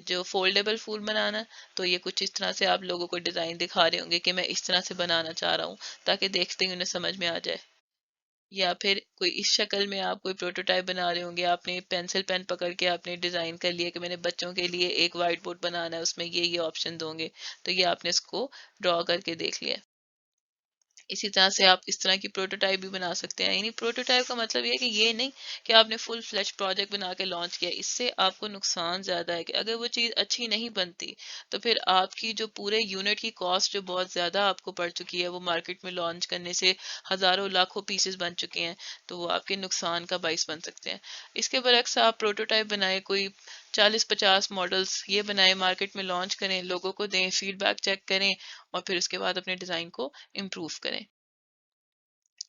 جو فولڈیبل فون بنانا ہے، تو یہ کچھ اس طرح سے آپ لوگوں کو ڈیزائن دکھا رہے ہوں گے کہ میں اس طرح سے بنانا چاہ رہا ہوں، تاکہ دیکھتے ہی انہیں سمجھ میں آ جائے۔ یا پھر کوئی اس شکل میں آپ کوئی پروٹوٹائپ بنا رہے ہوں گے، آپ نے پینسل پین پکڑ کے آپ نے ڈیزائن کر لیا کہ میں نے بچوں کے لیے ایک وائٹ بورڈ بنانا ہے، اس میں یہ آپشن دوں گے، تو یہ آپ نے اس کو ڈرا کر کے دیکھ لیا۔ اسی طرح سے آپ اس طرح کی پروٹوٹائپ بھی بنا سکتے ہیں۔ یعنی پروٹوٹائپ کا مطلب یہ ہے کہ یہ نہیں کہ آپ نے فل فلیش پروجیکٹ بنا کے لانچ کیا، اس سے آپ کو نقصان زیادہ ہے کہ اگر وہ چیز اچھی نہیں بنتی تو پھر آپ کی جو پورے یونٹ کی کاسٹ جو بہت زیادہ آپ کو پڑ چکی ہے، وہ مارکیٹ میں لانچ کرنے سے ہزاروں لاکھوں پیسز بن چکے ہیں، تو وہ آپ کے نقصان کا باعث بن سکتے ہیں۔ اس کے برعکس آپ پروٹوٹائپ بنائیں، کوئی 40-50 ماڈلز یہ بنائیں، مارکیٹ میں لانچ کریں، لوگوں کو دیں، فیڈ بیک چیک کریں، اور پھر اس کے بعد اپنے ڈیزائن کو امپروو کریں۔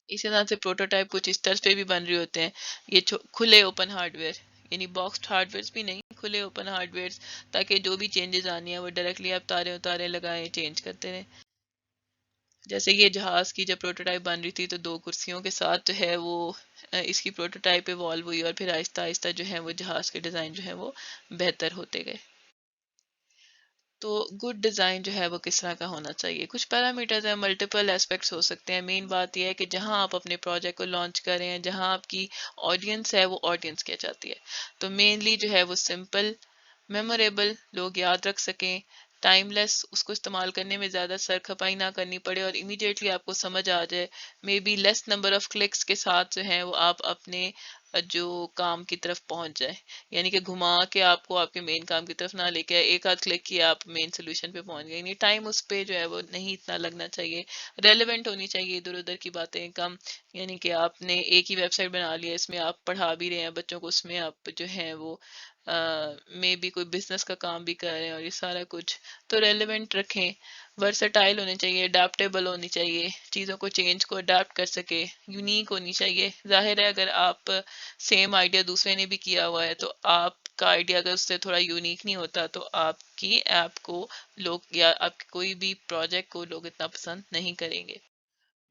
اسی طرح سے پروٹوٹائپ کچھ اس طرح پہ بھی بن رہے ہوتے ہیں، یہ کھلے اوپن ہارڈ ویئر، یعنی باکسڈ ہارڈ ویئر بھی نہیں، کھلے اوپن ہارڈ ویئر، تاکہ جو بھی چینجز آنی ہیں وہ ڈائریکٹلی آپ تارے اتارے لگائیں، چینج کرتے رہیں۔ جیسے یہ جہاز کی جب پروٹوٹائپ بن رہی تھی تو 2 کرسیوں کے ساتھ جو ہے وہ اس کی پروٹوٹائپ ایوالو ہوئی، اور پھر آہستہ آہستہ جو ہے وہ جہاز کے ڈیزائن جو ہے وہ بہتر ہوتے گئے۔ تو گڈ ڈیزائن جو ہے وہ کس طرح کا ہونا چاہیے؟ کچھ پیرامیٹرز ہیں، ملٹیپل اسپیکٹس ہو سکتے ہیں۔ مین بات یہ ہے کہ جہاں آپ اپنے پروجیکٹ کو لانچ کر رہے ہیں، جہاں آپ کی آڈینس ہے، وہ آڈینس کیا چاہتی ہے۔ تو مینلی جو ہے وہ سمپل، میموریبل، لوگ یاد رکھ سکیں، ٹائم لیس اس کو استعمال کرنے میں زیادہ سر کھپائی نہ کرنی پڑے اور امیڈیٹلی آپ کو سمجھ آ جائے. Maybe less number of clicks کے ساتھ جو ہیں وہ آپ اپنے جو کام کی طرف پہنچ جائے. یعنی کہ گھما کے آپ کو آپ کے مین کام کی طرف نہ لے کے ایک آدھ کلک کیا آپ مین سولوشن پہ پہنچ گئے. یعنی ٹائم اس پہ جو ہے وہ نہیں اتنا لگنا چاہیے. ریلیونٹ ہونی چاہیے, ادھر ادھر کی باتیں کم. یعنی کہ آپ نے ایک ہی ویب سائٹ بنا لیا, اس میں آپ پڑھا بھی رہے ہیں بچوں کو, اس میں آپ جو ہیں وہ مے بی کوئی بزنس کا کام بھی کر رہے ہیں, اور یہ سارا کچھ تو ریلیونٹ رکھیں. ورسٹائل ہونے چاہیے, اڈیپٹیبل ہونی چاہیے, چیزوں کو چینج کو اڈیپٹ کر سکے, یونیک ہونی چاہیے. ظاہر ہے اگر آپ سیم آئیڈیا دوسرے نے بھی کیا ہوا ہے تو آپ کا آئیڈیا اگر اس سے تھوڑا یونیک نہیں ہوتا تو آپ کی ایپ کو لوگ یا آپ کی کوئی بھی پروجیکٹ کو لوگ اتنا پسند نہیں کریں گے.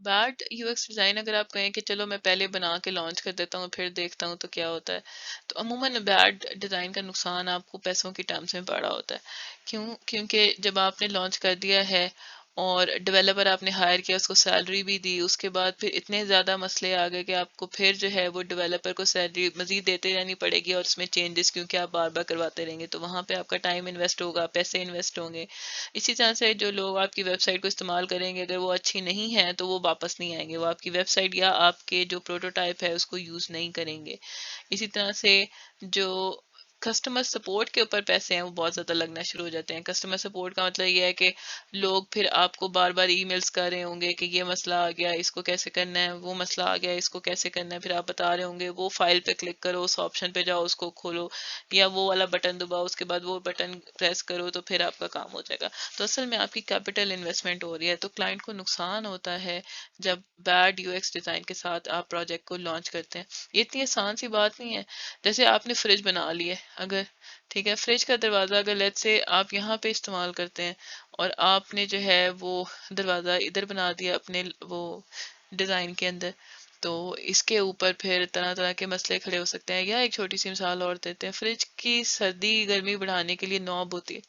بیڈ یو ایکس ڈیزائن اگر آپ کہیں کہ چلو میں پہلے بنا کے لانچ کر دیتا ہوں پھر دیکھتا ہوں تو کیا ہوتا ہے, تو عموماً بیڈ ڈیزائن کا نقصان آپ کو پیسوں کی ٹرمز میں پڑا ہوتا ہے. کیونکہ جب آپ نے لانچ کر دیا ہے اور ڈیولپر آپ نے ہائر کیا, اس کو سیلری بھی دی, اس کے بعد پھر اتنے زیادہ مسئلے آ گئے کہ آپ کو پھر جو ہے وہ ڈیولپر کو سیلری مزید دیتے رہنی پڑے گی, اور اس میں چینجز کیونکہ آپ بار بار کرواتے رہیں گے تو وہاں پہ آپ کا ٹائم انویسٹ ہوگا, پیسے انویسٹ ہوں گے. اسی طرح سے جو لوگ آپ کی ویب سائٹ کو استعمال کریں گے اگر وہ اچھی نہیں ہے تو وہ واپس نہیں آئیں گے, وہ آپ کی ویب سائٹ یا آپ کے جو پروٹوٹائپ ہے اس کو یوز نہیں کریں گے. اسی طرح سے جو کسٹمر سپورٹ کے اوپر پیسے ہیں وہ بہت زیادہ لگنا شروع ہو جاتے ہیں. کسٹمر سپورٹ کا مطلب یہ ہے کہ لوگ پھر آپ کو بار بار ای میلز کر رہے ہوں گے کہ یہ مسئلہ آ گیا, اس کو کیسے کرنا ہے, وہ مسئلہ آ گیا, اس کو کیسے کرنا ہے. پھر آپ بتا رہے ہوں گے وہ فائل پہ کلک کرو, اس آپشن پہ جاؤ, اس کو کھولو, یا وہ والا بٹن دباؤ, اس کے بعد وہ بٹن پریس کرو تو پھر آپ کا کام ہو جائے گا. تو اصل میں آپ کی کیپٹل انویسٹمنٹ ہو رہی ہے. تو کلائنٹ کو نقصان ہوتا ہے جب بیڈ یو ایکس ڈیزائن کے ساتھ آپ پروجیکٹ کو لانچ کرتے ہیں. یہ اتنی آسان سی بات نہیں ہے. جیسے آپ نے فریج بنا لی ہے, اگر ٹھیک ہے فریج کا دروازہ اگر لیٹ سے آپ یہاں پہ استعمال کرتے ہیں اور آپ نے جو ہے وہ دروازہ ادھر بنا دیا اپنے وہ ڈیزائن کے اندر, تو اس کے اوپر پھر طرح طرح کے مسئلے کھڑے ہو سکتے ہیں. یا ایک چھوٹی سی مثال اور دیتے ہیں, فریج کی سردی گرمی بڑھانے کے لیے نوب ہوتی ہے,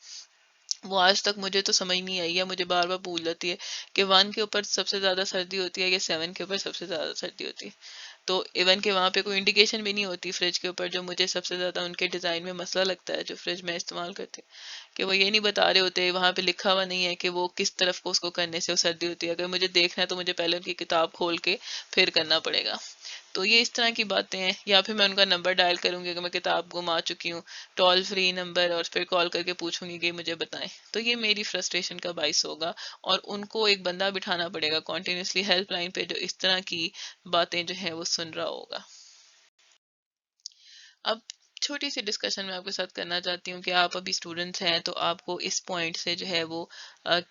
وہ آج تک مجھے تو سمجھ نہیں آئی ہے, مجھے بار بار بھول جاتی ہے کہ 1 کے اوپر سب سے زیادہ سردی ہوتی ہے یا 7 کے اوپر سب سے زیادہ سردی ہوتی ہے. تو ایون کہ وہاں پہ کوئی انڈیکیشن بھی نہیں ہوتی فریج کے اوپر, جو مجھے سب سے زیادہ ان کے ڈیزائن میں مسئلہ لگتا ہے جو فریج میں استعمال کرتی ہوں, کہ وہ یہ نہیں بتا رہے ہوتے, وہاں پہ لکھا ہوا نہیں ہے کہ وہ کس طرف کو اس کو کرنے سے وہ سردی ہوتی ہے. اگر مجھے دیکھنا ہے تو مجھے پہلے ان کی کتاب کھول کے پھر کرنا پڑے گا. تو یہ اس طرح کی باتیں ہیں. یا پھر میں ان کا نمبر ڈائل کروں گی اگر میں کتاب گما چکی ہوں, ٹول فری نمبر, اور پھر کال کر کے پوچھوں گی کہ مجھے بتائیں. تو یہ میری فرسٹریشن کا باعث ہوگا, اور ان کو ایک بندہ بٹھانا پڑے گا کنٹینیوسلی ہیلپ لائن پہ جو اس طرح کی باتیں جو ہیں وہ سن رہا ہوگا. اب چھوٹی سی ڈسکشن میں آپ کے ساتھ کرنا چاہتی ہوں کہ آپ ابھی اسٹوڈنٹس ہیں تو آپ کو اس پوائنٹ سے جو ہے وہ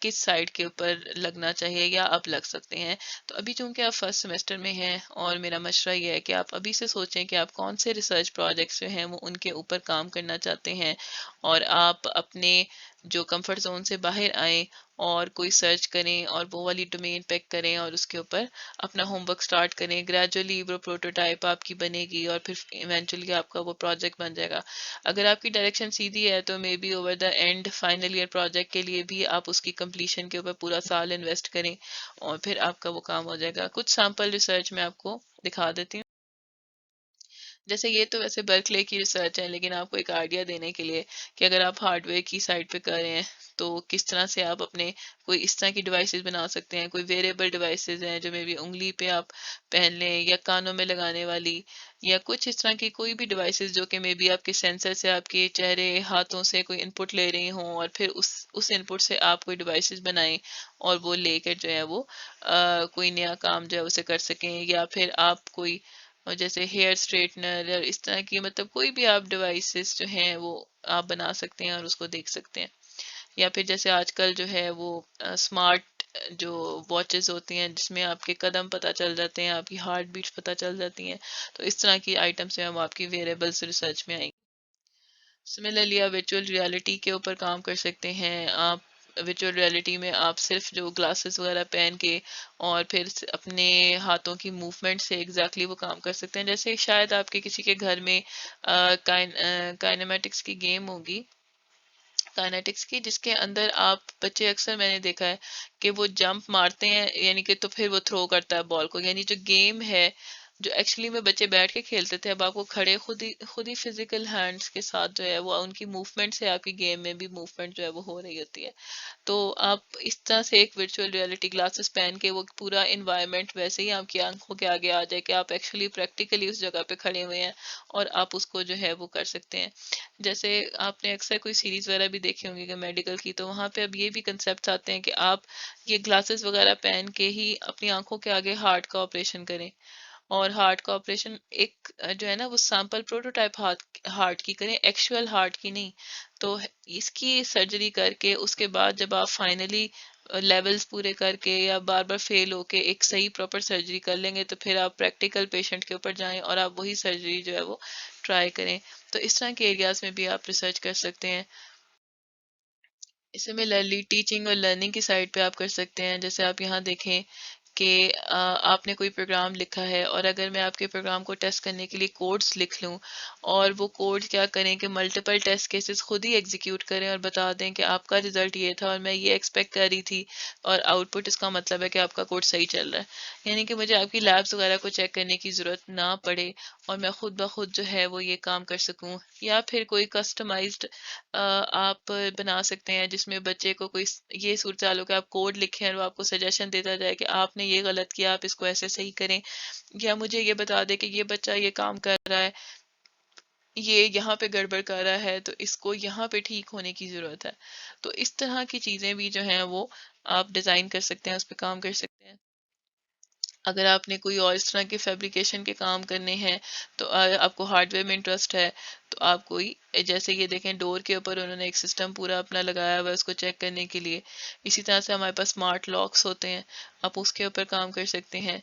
کس سائڈ کے اوپر لگنا چاہیے یا آپ لگ سکتے ہیں. تو ابھی چونکہ آپ فرسٹ سیمسٹر میں ہیں اور میرا مشورہ یہ ہے کہ آپ ابھی سے سوچیں کہ آپ کون سے ریسرچ پروجیکٹس جو ہیں وہ ان کے اوپر کام کرنا چاہتے ہیں, اور آپ اپنے جو کمفرٹ زون سے باہر آئیں اور کوئی سرچ کریں اور وہ والی ڈومین پک کریں اور اس کے اوپر اپنا ہوم ورک اسٹارٹ کریں. گریجولی وہ پروٹوٹائپ آپ کی بنے گی اور پھر ایونچولی آپ کا وہ پروجیکٹ بن جائے گا. اگر آپ کی ڈائریکشن سیدھی ہے تو maybe over the end final year project کے لیے بھی آپ اس کی کمپلیشن کے اوپر پورا سال انویسٹ کریں اور پھر آپ کا وہ کام ہو جائے گا. کچھ سیمپل ریسرچ میں آپ کو دکھا دیتی ہوں. جیسے یہ تو ویسے برکلے کی ریسرچ ہے, لیکن آپ کو ایک آئیڈیا دینے کے لیے کہ اگر آپ ہارڈ ویئر کی سائڈ پہ کر رہے ہیں تو کس طرح سے آپ اپنے کوئی اس طرح کی ڈیوائسز بنا سکتے ہیں. کوئی ویریبل ڈیوائسز ہیں جو میں بھی انگلی پہ آپ پہن لیں, یا کانوں میں لگانے والی, یا کچھ اس طرح کی کوئی بھی ڈیوائسز جو کہ میں بھی آپ کے سینسر سے آپ کے چہرے ہاتھوں سے کوئی انپٹ لے رہی ہوں, اور پھر اس انپٹ سے آپ کوئی ڈیوائسز بنائیں اور وہ لے کر جو ہے وہ کوئی نیا کام جو ہے اسے کر سکیں. یا پھر آپ کوئی جیسے ہیئر اسٹریٹنر یا اس طرح کی مطلب کوئی بھی آپ ڈیوائسز جو ہیں وہ آپ بنا سکتے ہیں اور اس کو دیکھ سکتے ہیں. یا پھر جیسے آج کل جو ہے وہ اسمارٹ جو واچز ہوتی ہیں جس میں آپ کے قدم پتہ چل جاتے ہیں, آپ کی ہارٹ بیٹس پتہ چل جاتی ہیں, تو اس طرح کی آئٹمس ہیں وہ آپ کی ویریبلس ریسرچ میں آئیں گی. سملرلی آپ ورچوئل ریالٹی کے اوپر کام کر سکتے ہیں. آپ ورچوئل ریالٹی میں آپ صرف جو گلاسز وغیرہ پہن کے اور پھر اپنے ہاتھوں کی موومنٹ سے ایگزیکٹلی وہ کام کر سکتے ہیں. جیسے شاید آپ کے کسی کے گھر میں کائنمیٹکس کی گیم ہوگی, کائنیٹکس کی, جس کے اندر آپ بچے اکثر میں نے دیکھا ہے کہ وہ جمپ مارتے ہیں یعنی کہ تو پھر وہ تھرو کرتا ہے بال کو. یعنی جو گیم ہے جو ایکچولی میں بچے بیٹھ کے کھیلتے تھے، اب آپ کو کھڑے خود ہی فزیکل ہینڈس کے ساتھ جو ہے وہ ان کی موومنٹ سے آپ کی گیم میں بھی موومنٹ جو ہے وہ ہو رہی ہوتی ہے. تو آپ اس طرح سے ایک ورچوئل ریئلٹی گلاسز پہن کے وہ پورا انوائرمنٹ ویسے ہی آپ کی آنکھوں کے آگے آ جائے کہ آپ ایکچولی پریکٹیکلی اس جگہ پہ کھڑے ہوئے ہیں اور آپ اس کو جو ہے وہ کر سکتے ہیں. جیسے آپ نے اکثر کوئی سیریز وغیرہ بھی دیکھی ہوں گی کہ میڈیکل کی، تو وہاں پہ اب یہ بھی کنسیپٹس آتے ہیں کہ آپ یہ گلاسز وغیرہ پہن کے ہی اپنی آنکھوں کے آگے ہارٹ کا آپریشن کریں. اور ہارٹ کا آپریشن ایک جو ہے نا وہ سیمپل پروٹوٹائپ ہارٹ کی کریں، ایکچوئل ہارٹ کی نہیں. تو اس کی سرجری کر کے اس کے بعد جب آپ فائنلی لیولز پورے کر کے یا بار بار فیل ہو کے ایک صحیح پراپر سرجری کر لیں گے، تو پھر آپ پریکٹیکل پیشنٹ کے اوپر جائیں اور آپ وہی سرجری جو ہے وہ ٹرائی کریں. تو اس طرح کے ایریاز میں بھی آپ ریسرچ کر سکتے ہیں. سملرلی ٹیچنگ اور لرننگ کی سائڈ پہ آپ کر سکتے ہیں. جیسے آپ یہاں دیکھیں کہ آپ نے کوئی پروگرام لکھا ہے، اور اگر میں آپ کے پروگرام کو ٹیسٹ کرنے کے لیے کوڈز لکھ لوں اور وہ کوڈ کیا کریں کہ ملٹیپل ٹیسٹ کیسز خود ہی ایگزیکیوٹ کریں اور بتا دیں کہ آپ کا ریزلٹ یہ تھا اور میں یہ ایکسپیکٹ کر رہی تھی، اور آؤٹ پٹ اس کا مطلب ہے کہ آپ کا کوڈ صحیح چل رہا ہے. یعنی کہ مجھے آپ کی لیبس وغیرہ کو چیک کرنے کی ضرورت نہ پڑے اور میں خود بخود جو ہے وہ یہ کام کر سکوں. یا پھر کوئی کسٹمائزڈ آپ بنا سکتے ہیں جس میں بچے کو کوئی یہ صورتحال ہو کہ آپ کوڈ لکھیں اور وہ آپ کو سجیشن دیتا جائے کہ آپ نے یہ غلط کیا، آپ اس کو ایسے صحیح کریں. یا مجھے یہ بتا دے کہ یہ بچہ یہ کام کر رہا ہے، یہ یہاں پہ گڑبڑ کر رہا ہے، تو اس کو یہاں پہ ٹھیک ہونے کی ضرورت ہے. تو اس طرح کی چیزیں بھی جو ہیں وہ آپ ڈیزائن کر سکتے ہیں، اس پہ کام کر سکتے ہیں. اگر آپ نے کوئی اور اس طرح کے فیبریکیشن کے کام کرنے ہیں تو آپ کو ہارڈ ویئر میں انٹرسٹ ہے، تو آپ کوئی جیسے یہ دیکھیں ڈور کے اوپر انہوں نے ایک سسٹم پورا اپنا لگایا ہوا ہے اس کو چیک کرنے کے لیے. اسی طرح سے ہمارے پاس اسمارٹ لاکس ہوتے ہیں، آپ اس کے اوپر کام کر سکتے ہیں.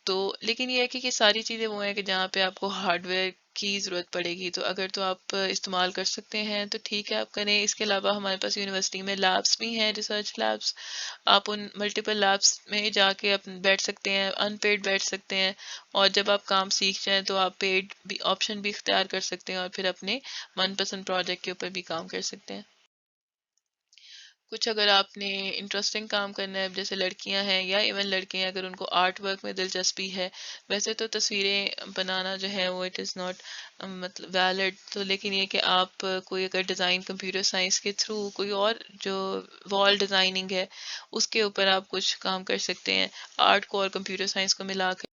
تو لیکن یہ ہے کہ یہ ساری چیزیں وہ ہیں کہ جہاں پہ آپ کو ہارڈ ویئر کی ضرورت پڑے گی، تو اگر تو آپ استعمال کر سکتے ہیں تو ٹھیک ہے آپ کریں. اس کے علاوہ ہمارے پاس یونیورسٹی میں لیبس بھی ہیں، ریسرچ لیبس. آپ ان ملٹیپل لیبس میں جا کے بیٹھ سکتے ہیں، ان پیڈ بیٹھ سکتے ہیں، اور جب آپ کام سیکھ جائیں تو آپ پیڈ بھی آپشن بھی اختیار کر سکتے ہیں اور پھر اپنے من پسند پروجیکٹ کے اوپر بھی کام کر سکتے ہیں. کچھ اگر آپ نے انٹرسٹنگ کام کرنا ہے، جیسے لڑکیاں ہیں یا ایون لڑکے ہیں، اگر ان کو آرٹ ورک میں دلچسپی ہے، ویسے تو تصویریں بنانا جو ہے وہ اٹ از ناٹ مطلب ویلڈ، تو لیکن یہ کہ آپ کوئی اگر ڈیزائن کمپیوٹر سائنس کے تھرو کوئی اور جو وال ڈیزائننگ ہے اس کے اوپر آپ کچھ کام کر سکتے ہیں آرٹ کو اور کمپیوٹر سائنس کو ملا کر.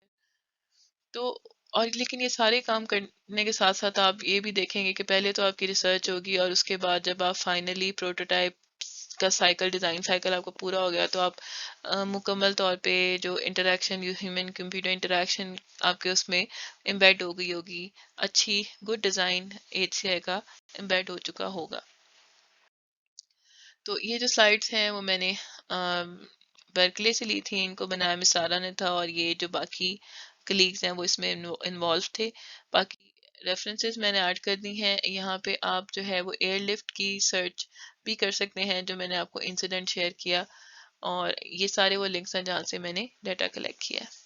تو اور لیکن یہ سارے کام کرنے کے ساتھ ساتھ آپ یہ بھی دیکھیں گے کہ پہلے تو آپ کی ریسرچ ہوگی، اور اس کے بعد جب آپ فائنلی پروٹوٹائپ کا سائیکل ڈیزائن سائیکل آپ کو پورا ہو گیا تو آپ مکمل طور پہ جو انٹریکشن ہیومن کمپیوٹر انٹریکشن آپ کے اس میں امبیڈ ہو گئی ہوگی. اچھی گڈ ڈیزائن ایچ سی آئی کا امبیڈ ہو چکا ہوگا. تو یہ جو سلائڈس ہیں وہ میں نے برکلے سے لی تھی، ان کو بنایا مسارا نے تھا، اور یہ جو باقی کلیگز ہیں وہ اس میں انوالو تھے. باقی ریفرنسز میں نے ایڈ کر دی ہیں. یہاں پہ آپ جو ہے وہ ایئر لفٹ کی سرچ بھی کر سکتے ہیں جو میں نے آپ کو انسیڈنٹ شیئر کیا، اور یہ سارے وہ لنکس ہیں جہاں سے میں نے ڈیٹا کلیکٹ کیا ہے.